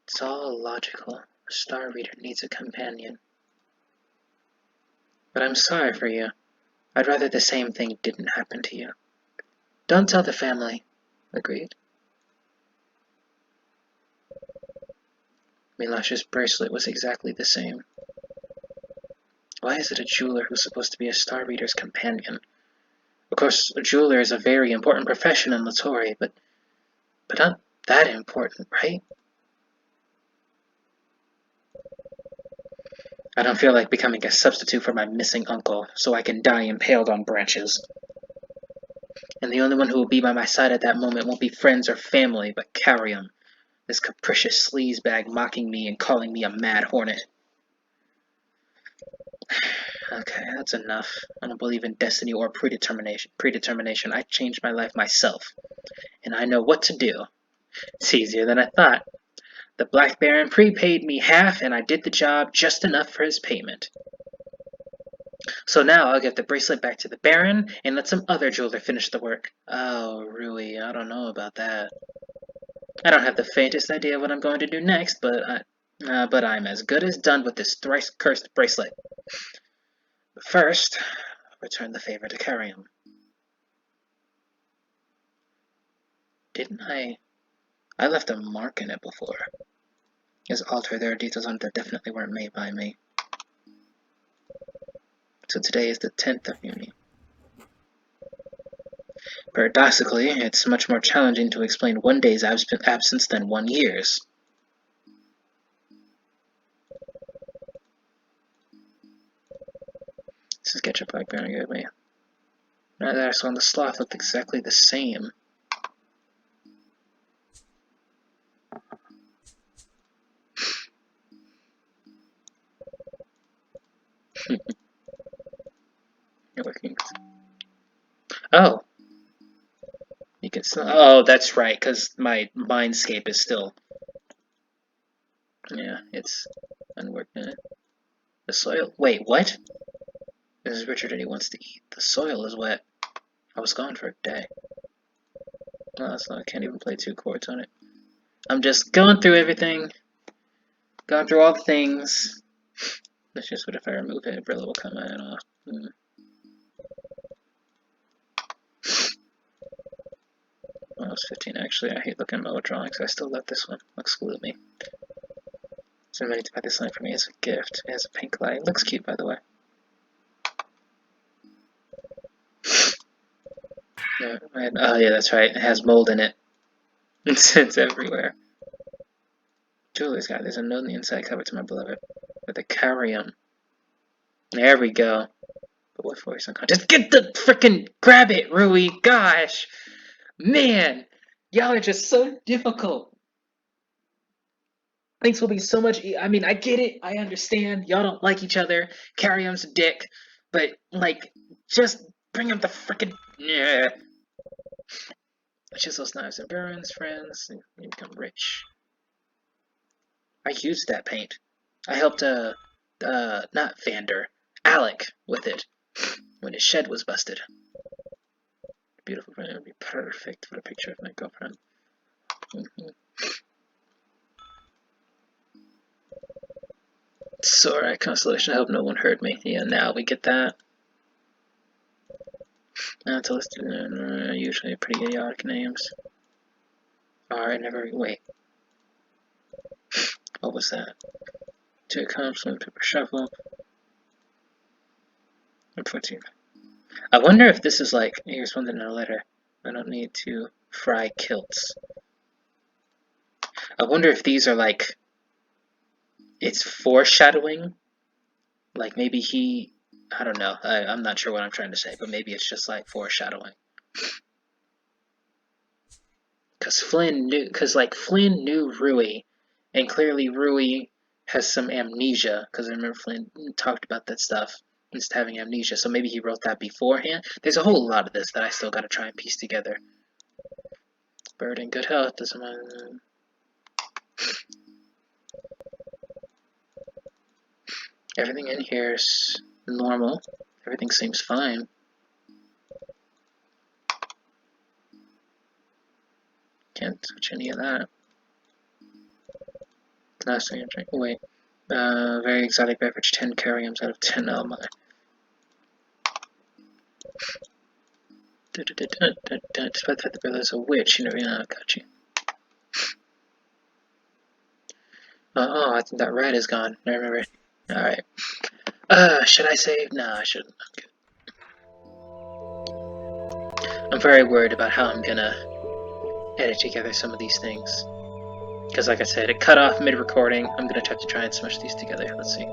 It's all logical. A star reader needs a companion. But I'm sorry for you. I'd rather the same thing didn't happen to you. Don't tell the family. Agreed. Milash's bracelet was exactly the same. Why is it a jeweler who's supposed to be a star reader's companion? Of course, a jeweler is a very important profession in Latori, but not that important, right? I don't feel like becoming a substitute for my missing uncle, so I can die impaled on branches. And the only one who will be by my side at that moment won't be friends or family, but Carrion, this capricious sleazebag mocking me and calling me a mad hornet. Okay, that's enough. I don't believe in destiny or predetermination. I changed my life myself, and I know what to do. It's easier than I thought. The Black Baron prepaid me half, and I did the job just enough for his payment. So now I'll give the bracelet back to the Baron, and let some other jeweler finish the work. Oh, Rui, I don't know about that. I don't have the faintest idea what I'm going to do next, but I'm as good as done with this thrice-cursed bracelet. But first, return the favor to Carrion. Didn't I left a mark in it before. As altar, there are details on it that definitely weren't made by me. So today is the 10th of June. Paradoxically, it's much more challenging to explain one day's absence than 1 year's. This is Getcha Black Baron gave me. Now that I saw on the sloth looked exactly the same. You're looking. Oh! You can still. Oh, that's right, because my mindscape is still. Yeah, it's unworked in it. The soil. Wait, what? This is Richard and he wants to eat. The soil is wet. I was gone for a day. No, that's not. I can't even play 2 chords on it. I'm just going through everything. Going through all the things. That's just what if I remove it, Brilla will come out. When I was 15, actually, I hate looking at my old drawings. I still love this one. Looks cool to me. So ready to buy this line for me as a gift. It has a pink light. It looks cute, by the way. Yeah, oh yeah, that's right. It has mold in it. It's everywhere. Jeweler's guide. There's a note on the inside cover to my beloved. With a carium. There we go. But what for? Just get the frickin' grab it, Rui. Gosh. Man. Y'all are just so difficult. Things will be so much I mean, I get it. I understand. Y'all don't like each other. Carium's a dick. But, like, just bring him the frickin'... Yeah. Chisels, knives, and burns, friends. And you become rich. I used that paint. I helped, not Vander, Alec with it when his shed was busted. Beautiful friend, it would be perfect for a picture of my girlfriend. It's alright, constellation. I hope no one heard me. Yeah, now we get that. To list usually pretty idiotic names. Alright, never wait. What was that? 2 comps, 1 paper shuffle. 14. I wonder if this is like, he responded in a letter. I don't need to fry kilts. I wonder if these are like, it's foreshadowing. Like maybe he, I don't know. I'm not sure what I'm trying to say, but maybe it's just like foreshadowing. Because Flynn knew Rui, and clearly Rui has some amnesia. Because I remember Flynn talked about that stuff. Just having amnesia, so maybe he wrote that beforehand. There's a whole lot of this that I still gotta try and piece together. Bird in good health, doesn't mind. Everything in here is normal. Everything seems fine. Can't touch any of that. Last thing I drink. Wait. Very exotic beverage, 10 cariums out of 10. Oh my. Despite the fact that Bella's a witch, you know, got you. Oh, I think that red is gone. I remember it. Alright. Should I save? No, I shouldn't. I'm good. I'm very worried about how I'm gonna edit together some of these things. Because like I said, it cut off mid-recording. I'm gonna have to try and smush these together. Let's see.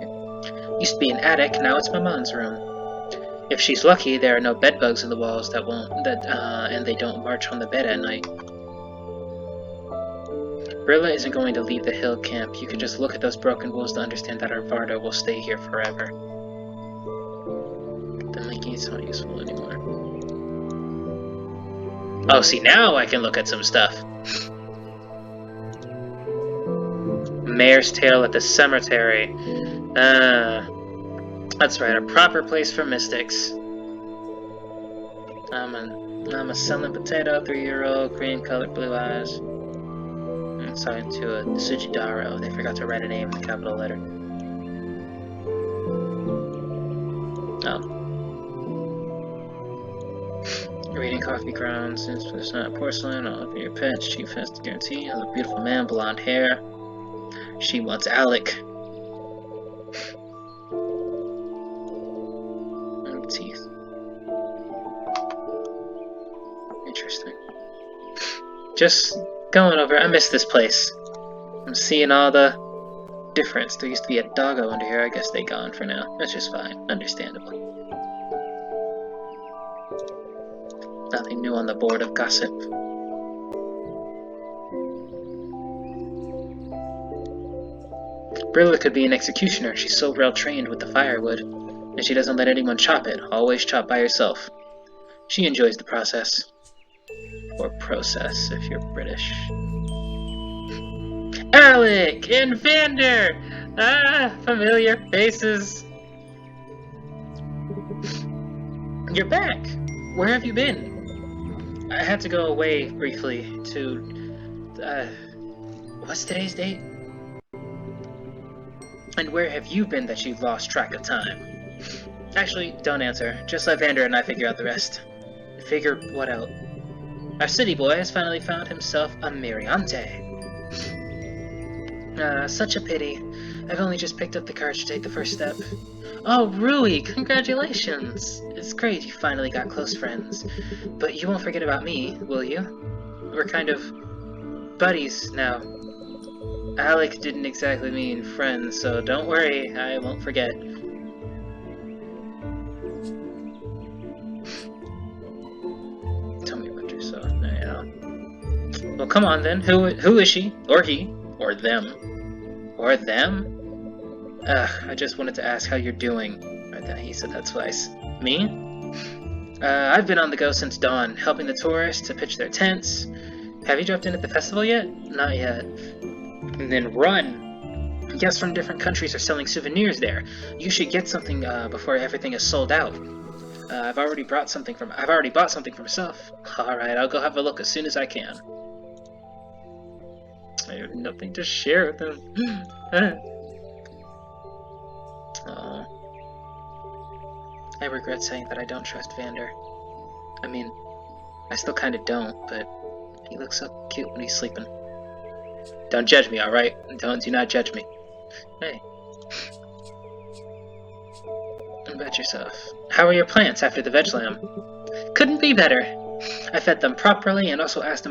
Used to be an attic, now it's my mom's room. If she's lucky, there are no bed bugs in the walls and they don't march on the bed at night. Brilla isn't going to leave the hill camp. You can just look at those broken walls to understand that our Varda will stay here forever. The making it's not useful anymore. Oh, see, now I can look at some stuff. Mare's tail at the cemetery. That's right, a proper place for mystics. I'm a selling potato, 3-year-old, green-colored, blue eyes. I'm talking to a Sujidaro. They forgot to write a name in the capital letter. Oh. Reading coffee grounds, since it's not porcelain, all of your pets, chief has to guarantee. A beautiful man, blonde hair. She wants Alec. Teeth. Interesting. Just going over. I miss this place. I'm seeing all the difference. There used to be a doggo under here. I guess they gone for now. That's just fine. Understandable. Nothing new on the board of gossip. Brilla could be an executioner. She's so well trained with the firewood. And she doesn't let anyone chop it. Always chop by herself. She enjoys the process. Or process, if you're British. Alec and Vander! Ah, familiar faces. You're back! Where have you been? I had to go away briefly to... what's today's date? And where have you been that you've lost track of time? Actually, don't answer. Just let Vander and I figure out the rest. Figure what out? Our city boy has finally found himself a Miriante. Such a pity. I've only just picked up the courage to take the first step. Oh, Rui, congratulations! It's great you finally got close friends. But you won't forget about me, will you? We're kind of buddies now. Alec didn't exactly mean friends, so don't worry, I won't forget. Tell me about yourself. Yeah. Well, come on then. Who is she? Or he? Or them? Or them? Ugh, I just wanted to ask how you're doing. Right, he said that twice. Me? I've been on the go since dawn, helping the tourists to pitch their tents. Have you dropped in at the festival yet? Not yet. And then run! Guests from different countries are selling souvenirs there. You should get something before everything is sold out. I've already bought something for myself. Alright, I'll go have a look as soon as I can. I have nothing to share with them. Oh. I regret saying that I don't trust Vander. I mean, I still kinda don't, but he looks so cute when he's sleeping. Don't judge me, alright? Do not judge me. Hey. What about yourself? How are your plants after the veg lamb? Couldn't be better. I fed them properly and also asked the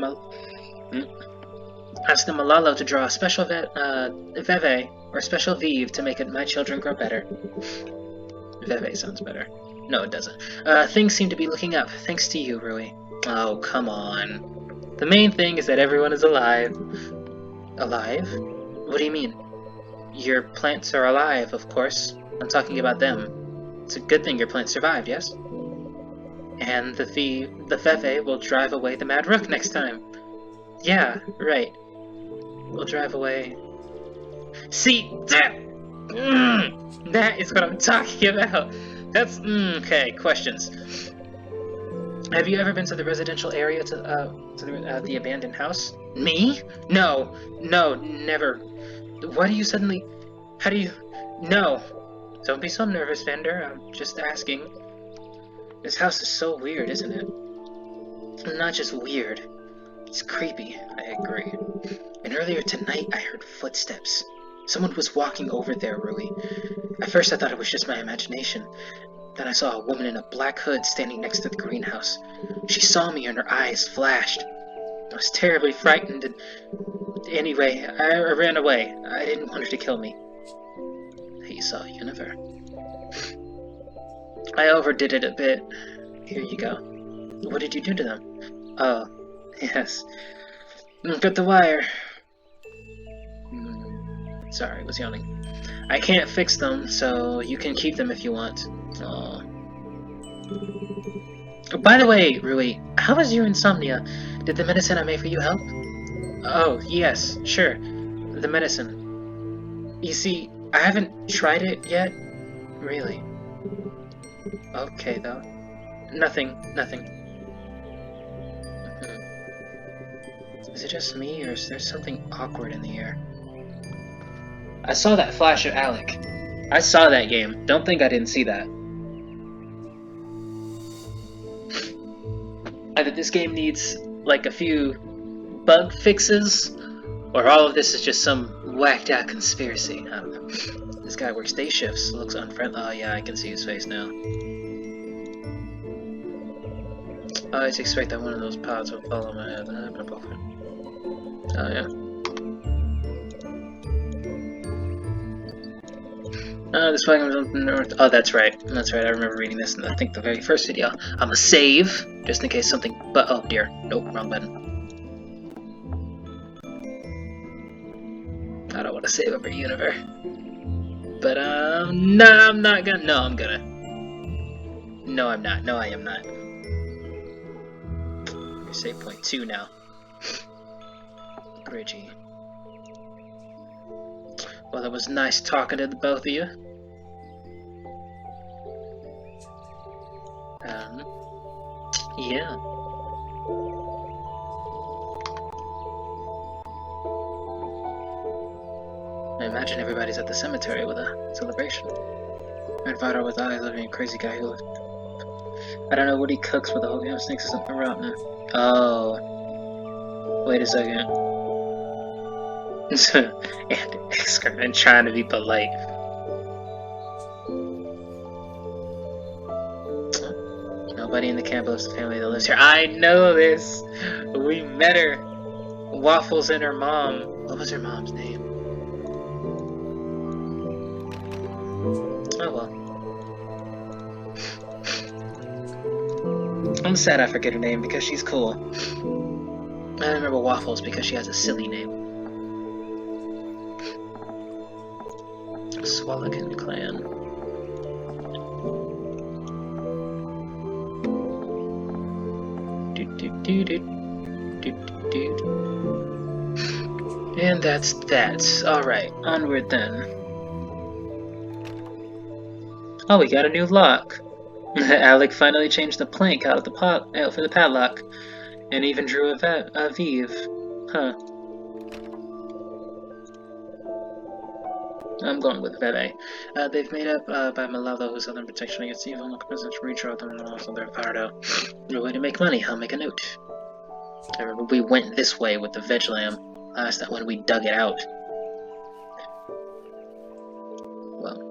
Malalo to draw a special Veve or special Vive to make my children grow better. Veve sounds better. No, it doesn't. Things seem to be looking up, thanks to you, Rui. Oh, come on. The main thing is that everyone is alive. Alive? What do you mean? Your plants are alive, of course. I'm talking about them. It's a good thing your plants survived, yes? And the Veve will drive away the Mad Rook next time. Yeah, right. We'll drive away. See, that is what I'm talking about. That's okay. Questions. Have you ever been to the residential area to the abandoned house? Me? No, never. Why do you suddenly? How do you? No. Don't be so nervous, Vander. I'm just asking. This house is so weird, isn't it? Not just weird. It's creepy. I agree. And earlier tonight, I heard footsteps. Someone was walking over there, Rui. At first I thought it was just my imagination. Then I saw a woman in a black hood standing next to the greenhouse. She saw me and her eyes flashed. I was terribly frightened and... Anyway, I ran away. I didn't want her to kill me. He saw Univer. I overdid it a bit. Here you go. What did you do to them? Oh, yes. Cut the wire. Sorry, I was yawning. I can't fix them, so you can keep them if you want. Oh. By the way, Rui, how was your insomnia? Did the medicine I made for you help? Oh, yes, sure. The medicine. You see, I haven't tried it yet. Really? Okay, though. Nothing. Is it just me, or is there something awkward in the air? I saw that flash of Alec. I saw that game. Don't think I didn't see that. Either this game needs, like, a few bug fixes, or all of this is just some whacked-out conspiracy. I don't know. This guy works day shifts. Looks unfriendly. Oh, yeah, I can see his face now. I always expect that one of those pods will follow my head. Oh, yeah. This wagon was up in the north. Oh, that's right. That's right. I remember reading this in, I think, the very first video. I'm a save, just in case something. But oh dear, nope, wrong button. I don't want to save over Univer. But no, I'm not gonna. No, I'm gonna. No, I'm not. No, I am not. Your save point 2 now. Bridgie. Well, it was nice talking to the both of you. Yeah. I imagine everybody's at the cemetery with a celebration. Red Vital with eyes living a crazy guy who... I don't know what he cooks with the whole game of snakes or something rotten. Oh. Wait a second. And excrement trying to be polite. Nobody in the camp loves the family that lives here. I know this! We met her. Waffles and her mom. What was her mom's name? Oh well. I'm sad I forget her name because she's cool. I remember Waffles because she has a silly name. Swallokin clan. And that's that. Alright, onward then. Oh, we got a new lock. Alec finally changed the plank out for the padlock, and even drew a Vive. Huh. I'm going with Veve. They've made up by Malala, who's under protection against evil. Look, present to redraw them and also they're fired out. No way to make money. I'll make a note. I remember we went this way with the veg lamb last time when we dug it out. Well.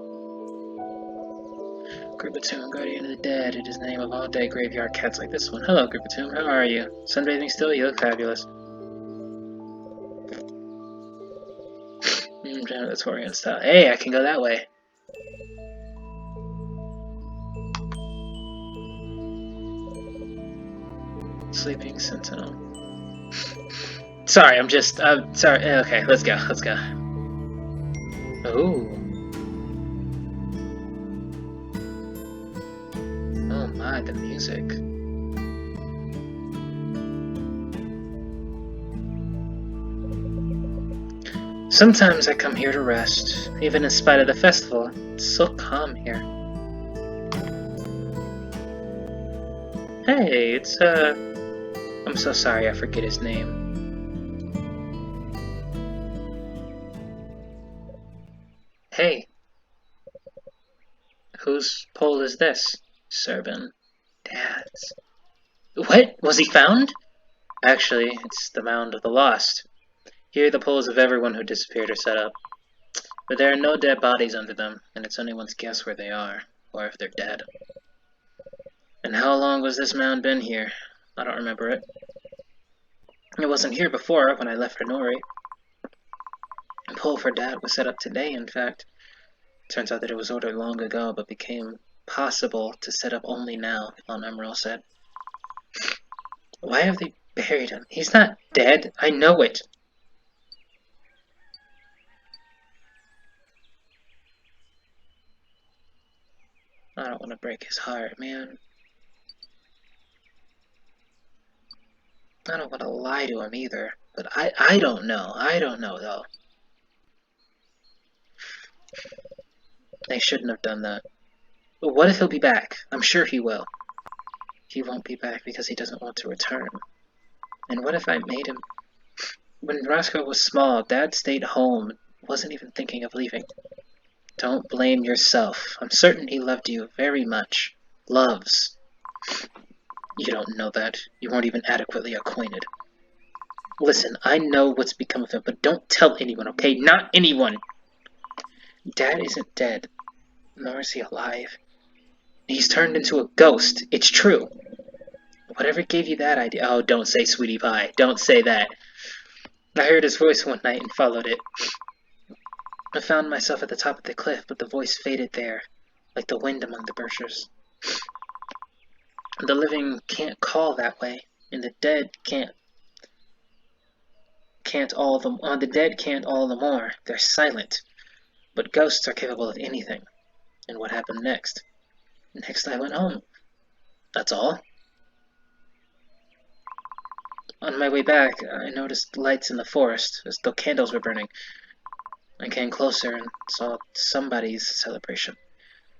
Grippatomb, guardian of the dead. It is the name of all day graveyard cats like this one. Hello, Grippatomb. How are you? Sunbathing still? You look fabulous. Janitorian style. Hey, I can go that way. Sleeping Sentinel. Sorry, sorry. Okay, let's go. Oh. Oh my, the music. Sometimes I come here to rest, even in spite of the festival. It's so calm here. Hey, it's, I'm so sorry I forget his name. Hey. Whose pole is this? Servant. Dad's. What? Was he found? Actually, it's the Mound of the Lost. Here are the poles of everyone who disappeared or set up. But there are no dead bodies under them, and it's anyone's guess where they are, or if they're dead. And how long was this mound been here? I don't remember it. It wasn't here before, when I left for Nori. The pole for Dad was set up today, in fact. Turns out that it was ordered long ago, but became possible to set up only now, Lon Emerald said. Why have they buried him? He's not dead. I know it. I don't want to break his heart, man. I don't want to lie to him either. But I don't know. I don't know, though. They shouldn't have done that. But what if he'll be back? I'm sure he will. He won't be back because he doesn't want to return. And what if I made him... When Roscoe was small, Dad stayed home. Wasn't even thinking of leaving. Don't blame yourself. I'm certain he loved you very much. Loves. You don't know that. You weren't even adequately acquainted. Listen, I know what's become of him, but don't tell anyone, okay? Not anyone! Dad isn't dead. Nor is he alive. He's turned into a ghost. It's true. Whatever gave you that idea? Oh, don't say Sweetie Pie. Don't say that. I heard his voice one night and followed it. I found myself at the top of the cliff, but the voice faded there, like the wind among the birches. The living can't call that way, and the dead can't all the more. They're silent. But ghosts are capable of anything. And what happened next? Next I went home. That's all. On my way back, I noticed lights in the forest, as though candles were burning. I came closer and saw somebody's celebration.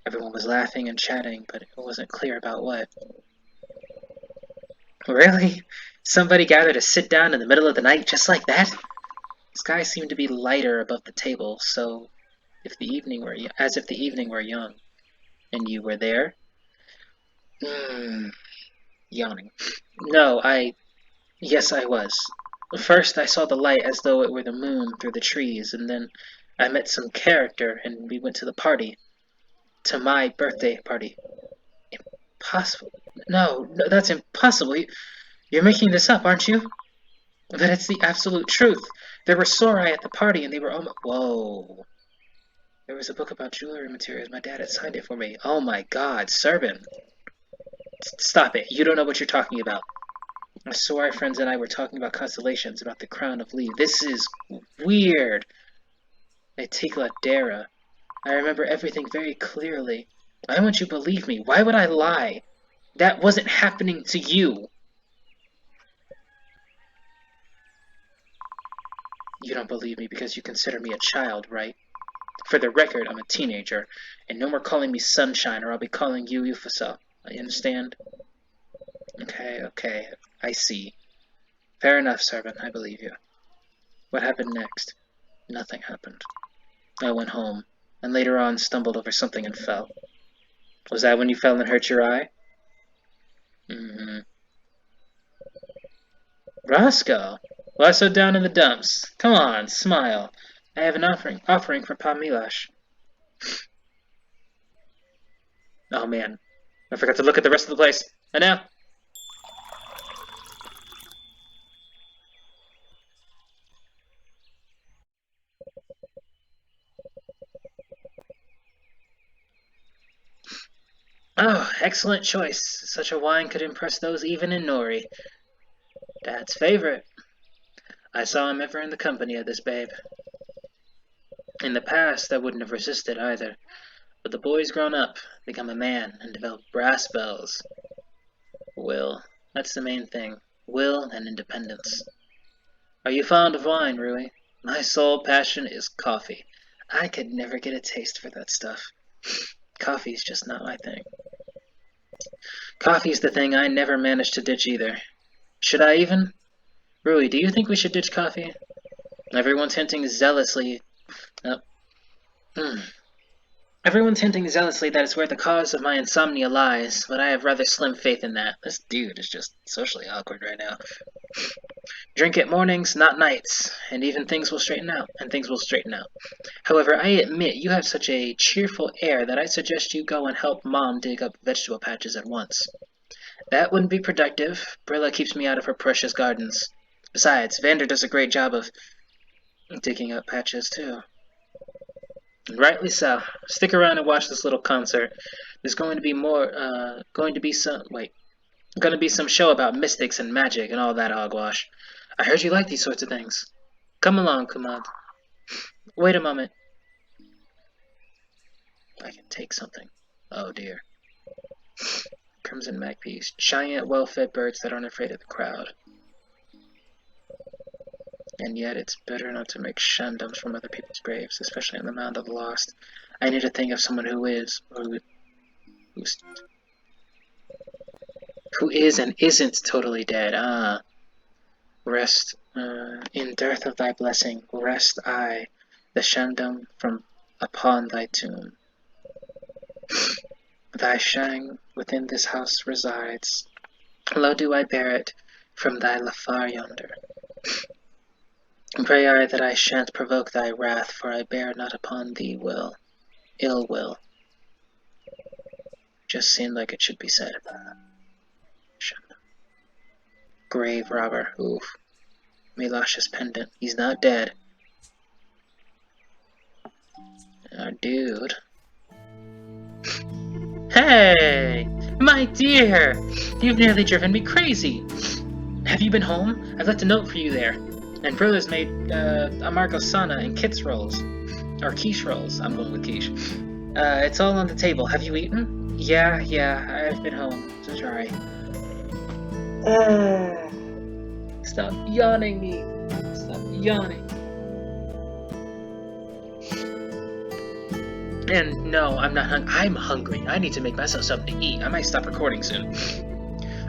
Everyone was laughing and chatting, but it wasn't clear about what. Really? Somebody gathered to sit down in the middle of the night just like that? The sky seemed to be lighter above the table, so as if the evening were young. And you were there? Yawning. No, yes, I was. First, I saw the light as though it were the moon through the trees, and then I met some character, and we went to the party. To my birthday party. Impossible. No, that's impossible. You're making this up, aren't you? But it's the absolute truth. There were Sorai at the party, and they were almost... Whoa. There was a book about jewelry materials. My dad had signed it for me. Oh my god, Servant! Stop it. You don't know what you're talking about. My Sorai friends and I were talking about constellations, about the crown of Lee. This is weird. Etikla Dara. I remember everything very clearly. Why won't you believe me? Why would I lie? That wasn't happening to you. You don't believe me because you consider me a child, right? For the record, I'm a teenager, and no more calling me Sunshine or I'll be calling you Ufasa. You understand? Okay, I see. Fair enough, Servant, I believe you. What happened next? Nothing happened. I went home, and later on stumbled over something and fell. Was that when you fell and hurt your eye? Mm-hmm. Roscoe! Why so down in the dumps? Come on, smile. I have an offering for Pamilash. Oh man, I forgot to look at the rest of the place. And now? Oh, excellent choice. Such a wine could impress those even in Nori. Dad's favorite. I saw him ever in the company of this babe. In the past, I wouldn't have resisted either. But the boy's grown up, become a man, and developed brass bells. Will. That's the main thing. Will and independence. Are you fond of wine, Rui? My sole passion is coffee. I could never get a taste for that stuff. Coffee's just not my thing. Coffee's the thing I never managed to ditch either. Should I even? Rui, do you think we should ditch coffee? Everyone's hinting zealously... Everyone's hinting zealously that it's where the cause of my insomnia lies, but I have rather slim faith in that. This dude is just socially awkward right now. Drink it mornings, not nights, and things will straighten out. However, I admit you have such a cheerful air that I suggest you go and help Mom dig up vegetable patches at once. That wouldn't be productive. Brilla keeps me out of her precious gardens. Besides, Vander does a great job of digging up patches, too. Rightly so. Stick around and watch this little concert. There's going to be some show about mystics and magic and all that hogwash. I heard you like these sorts of things. Come along, Kumad. Wait a moment. I can take something. Oh dear. Crimson magpies. Giant, well-fed birds that aren't afraid of the crowd. And yet it's better not to make shandums from other people's graves, especially on the Mound of the Lost. I need to think of someone who is and isn't totally dead. Rest, in dearth of thy blessing, rest I, the shandum from upon thy tomb. Thy shang within this house resides. Low do I bear it from thy lafar yonder. Pray I that I shan't provoke thy wrath, for I bear not upon thee ill will. Just seemed like it should be said. Grave robber, oof. Milash's pendant, he's not dead. Oh, dude. Hey! My dear! You've nearly driven me crazy! Have you been home? I've left a note for you there. And Brilla's made, amargo sana and kit's rolls. Or quiche rolls. I'm going with quiche. It's all on the table. Have you eaten? Yeah, I've been home. So sorry. Stop yawning me. Stop yawning. And no, I'm not hungry. I'm hungry. I need to make myself something to eat. I might stop recording soon.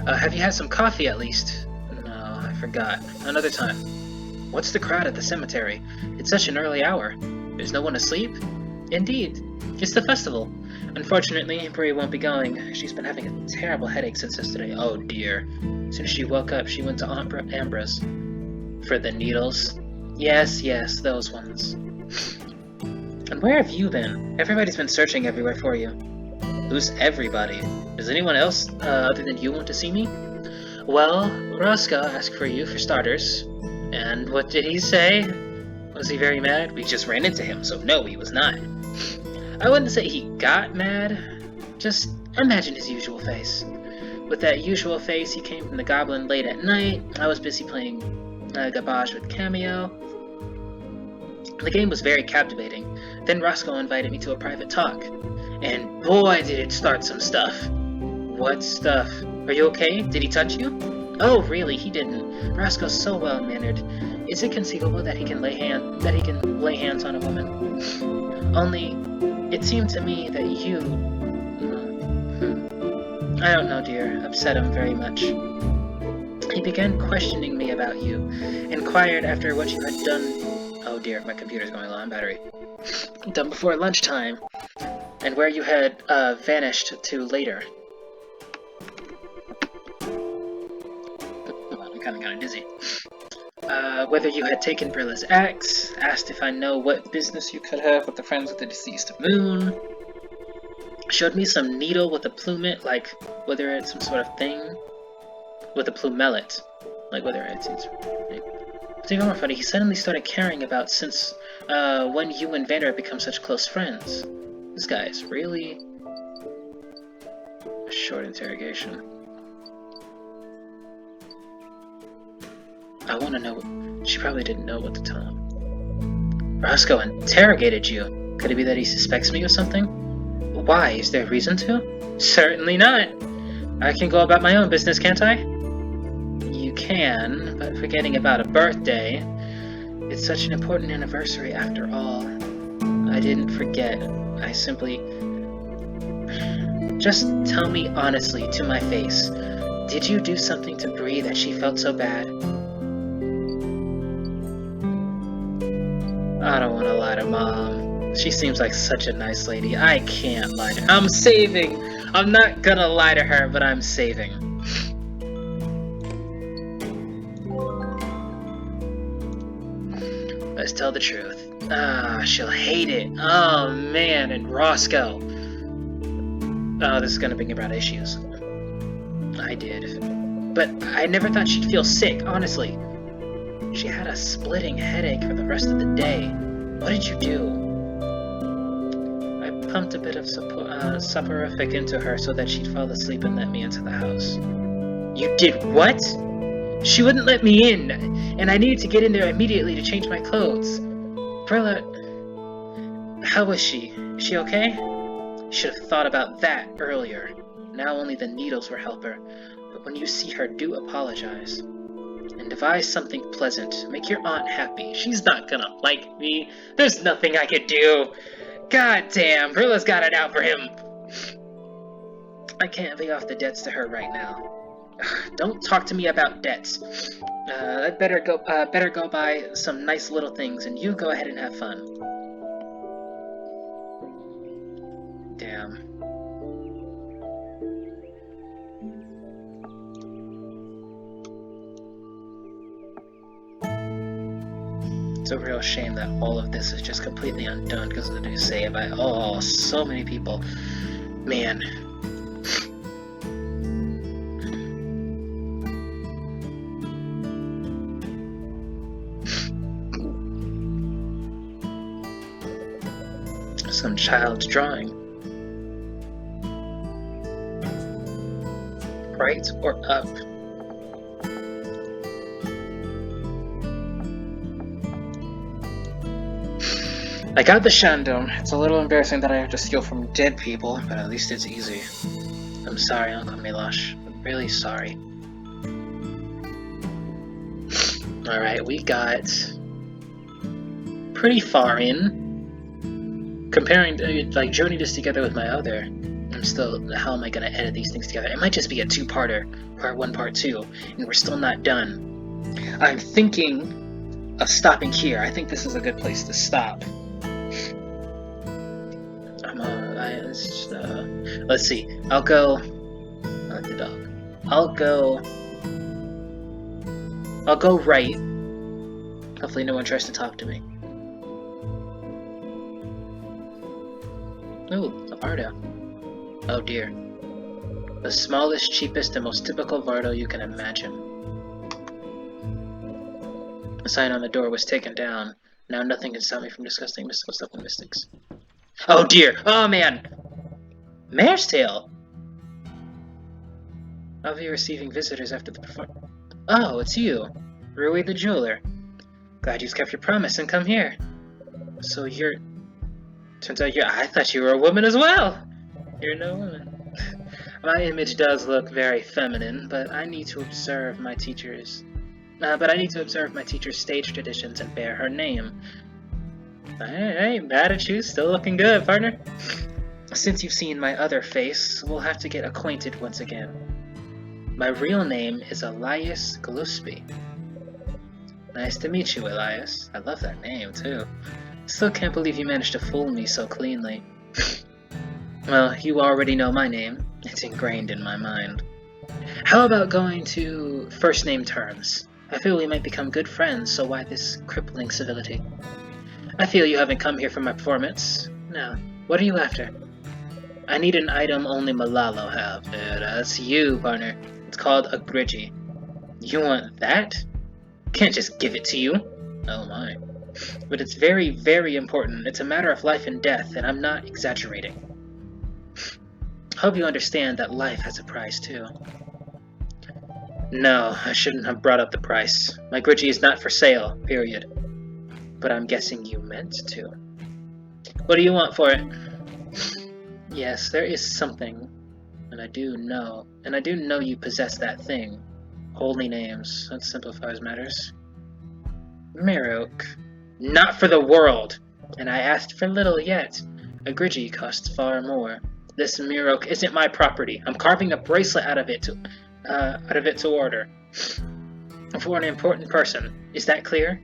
Have you had some coffee at least? No, I forgot. Another time. What's the crowd at the cemetery? It's such an early hour. There's no one asleep? Indeed. It's the festival. Unfortunately, Brie won't be going. She's been having a terrible headache since yesterday. Oh dear. As soon as she woke up, she went to Aunt Ambra's. For the needles? Yes, those ones. And where have you been? Everybody's been searching everywhere for you. Who's everybody? Does anyone else, other than you, want to see me? Well, Roscoe asked for you, for starters. And what did he say? Was he very mad? We just ran into him, so no, he was not. I wouldn't say he got mad. Just imagine his usual face. With that usual face, he came from the Goblin late at night. I was busy playing garbage with Cameo. The game was very captivating. Then Roscoe invited me to a private talk. And boy, did it start some stuff. What stuff? Are you okay? Did he touch you? Oh, really? He didn't. Roscoe's so well-mannered. Is it conceivable that he can lay hands on a woman? Only, it seemed to me that you... I don't know, dear. Upset him very much. He began questioning me about you. Inquired after what you had done... Oh dear, my computer's going low on battery. Done before lunchtime. And where you had vanished to later. I'm kind of dizzy. Whether you had taken Brilla's axe, asked if I know what business you could have with the friends of the deceased moon, showed me some needle with a plummet, like whether it's some sort of thing, with a plumelet, like whether it's What's even more funny, he suddenly started caring about since when you and Vander become such close friends. This guy is really a short interrogation. I want to know. She probably didn't know what to tell him. Roscoe interrogated you. Could it be that he suspects me of something? Why? Is there a reason to? Certainly not. I can go about my own business, can't I? You can, but forgetting about a birthday. It's such an important anniversary after all. I didn't forget. I simply... Just tell me honestly to my face. Did you do something to Bree that she felt so bad? I don't want to lie to Mom. She seems like such a nice lady. I can't lie to her. I'm saving. I'm not gonna lie to her, but I'm saving. Let's tell the truth. Ah, she'll hate it. Oh man, and Roscoe. Oh, this is gonna bring about issues. I did. But I never thought she'd feel sick, honestly. She had a splitting headache for the rest of the day. What did you do? I pumped a bit of soporific into her so that she'd fall asleep and let me into the house. You did what? She wouldn't let me in, and I needed to get in there immediately to change my clothes. Brilla... How was she? Is she okay? Should have thought about that earlier. Now only the needles will help her. But when you see her, do apologize. And devise something pleasant. Make your aunt happy. She's not gonna like me. There's nothing I could do. God damn, Brilla's got it out for him. I can't pay off the debts to her right now. Don't talk to me about debts. I better go buy some nice little things, and you go ahead and have fun. Damn. It's a real shame that all of this is just completely undone because of the new save by so many people. Man. Some child's drawing. Right or up? I got the Shandong. It's a little embarrassing that I have to steal from dead people, but at least it's easy. I'm sorry, Uncle Milosh. I'm really sorry. Alright, we got pretty far in. Comparing, like, joining this together with my other, I'm still, how am I going to edit these things together? It might just be a two-parter, part 1, part 2, and we're still not done. I'm thinking of stopping here. I think this is a good place to stop. Let's see. I'll go. I like the dog. I'll go right. Hopefully no one tries to talk to me. Ooh, a Vardo. Oh dear. The smallest, cheapest, and most typical Vardo you can imagine. The sign on the door was taken down. Now nothing can stop me from discussing mystical stuff with mystics. Oh dear! Oh man! Mare's tail! I'll be receiving visitors after the performance. Oh, it's you. Rui the jeweler. Glad you've kept your promise and come here. So you're... Turns out I thought you were a woman as well! You're no woman. My image does look very feminine, but I need to observe my teacher's stage traditions and bear her name. Alright, bad at you, still looking good, partner. Since you've seen my other face, we'll have to get acquainted once again. My real name is Elias Gillespie. Nice to meet you, Elias. I love that name, too. Still can't believe you managed to fool me so cleanly. Well, you already know my name. It's ingrained in my mind. How about going to first name terms? I feel we might become good friends, so why this crippling civility? I feel you haven't come here for my performance. Now, what are you after? I need an item only Malalo have. That's you, partner. It's called a Grigi. You want that? Can't just give it to you. Oh my. But it's very, very important. It's a matter of life and death, and I'm not exaggerating. Hope you understand that life has a price too. No, I shouldn't have brought up the price. My Grigi is not for sale, period. But I'm guessing you meant to. What do you want for it? Yes, there is something. And I do know you possess that thing. Holy names, that simplifies matters. Meroke. Not for the world! And I asked for little yet. A Grigi costs far more. This Meroke isn't my property. I'm carving a bracelet out of it to order. For an important person. Is that clear?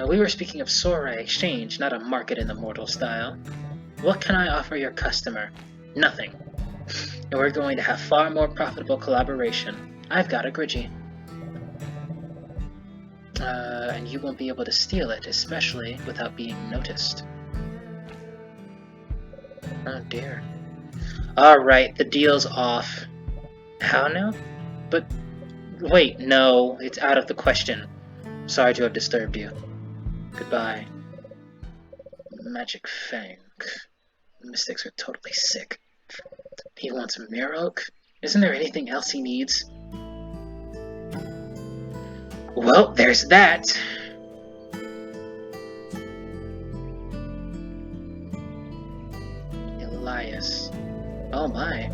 We were speaking of Sora exchange, not a market in the mortal style. What can I offer your customer? Nothing. And we're going to have far more profitable collaboration. I've got a Grigi. And you won't be able to steal it, especially without being noticed. Oh dear. Alright, the deal's off. How now? But, wait, no, it's out of the question. Sorry to have disturbed you. Goodbye. Magic Fang. Mystics are totally sick. He wants Meroke? Isn't there anything else he needs? Well, there's that. Elias. Oh my.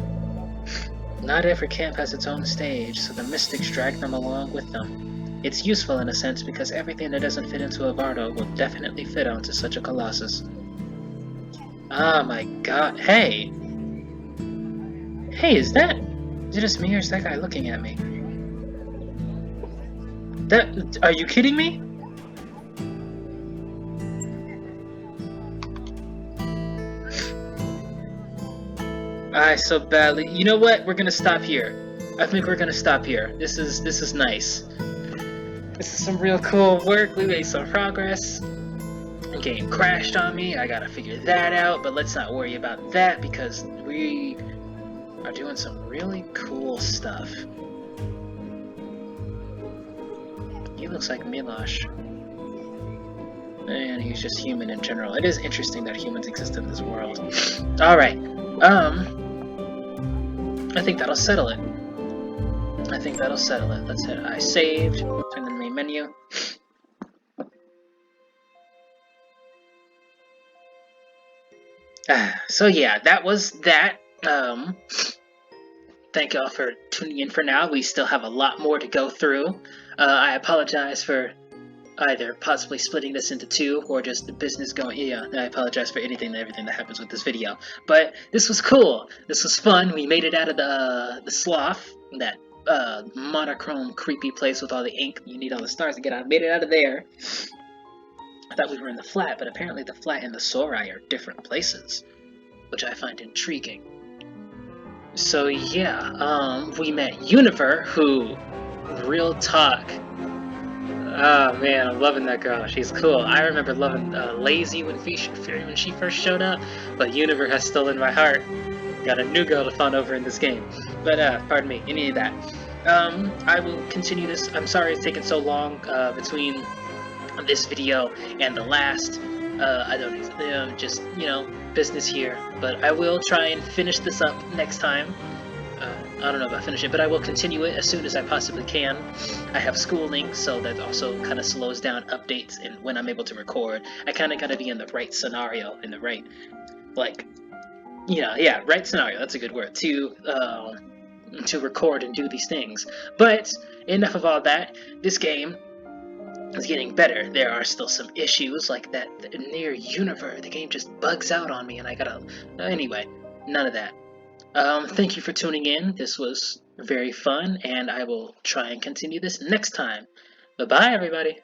Not every camp has its own stage, so the mystics drag them along with them. It's useful in a sense because everything that doesn't fit into a Vardo will definitely fit onto such a Colossus. Oh my god. Hey! Hey, is it just me or is that guy looking at me? Are you kidding me? I so badly. You know what? We're gonna stop here. I think we're gonna stop here. This is nice. This is some real cool work. We made some progress. The game crashed on me. I gotta figure that out, but let's not worry about that because we are doing some really cool stuff. He looks like Milosh. And he's just human in general. It is interesting that humans exist in this world. Alright. I think that'll settle it. Let's hit I saved. Turn the main menu. So yeah, that was that. Thank y'all for tuning in for now. We still have a lot more to go through. I apologize for either possibly splitting this into two or just the business going. Yeah, I apologize for anything and everything that happens with this video. But this was cool. This was fun. We made it out of the slough, that monochrome creepy place with all the ink. You need all the stars to get out. Made it out of there. I thought we were in the flat, but apparently the flat and the Sorai are different places, which I find intriguing. So yeah, we met Univer, who, real talk. Oh man, I'm loving that girl. She's cool. I remember loving Lazy when she first showed up, but Univer has stolen my heart. Got a new girl to fawn over in this game. But pardon me, any of that. I will continue this. I'm sorry it's taken so long between this video and the last. I don't need just, business here. But I will try and finish this up next time. I don't know about finish it, but I will continue it as soon as I possibly can. I have schooling, so that also kind of slows down updates and when I'm able to record. I kind of gotta be in the right scenario, in the right, like, right scenario. That's a good word to record and do these things. But enough of all that. This game is getting better. There are still some issues like that near universe. The game just bugs out on me, and I gotta. Anyway, none of that. Thank you for tuning in. This was very fun, and I will try and continue this next time. Bye bye, everybody.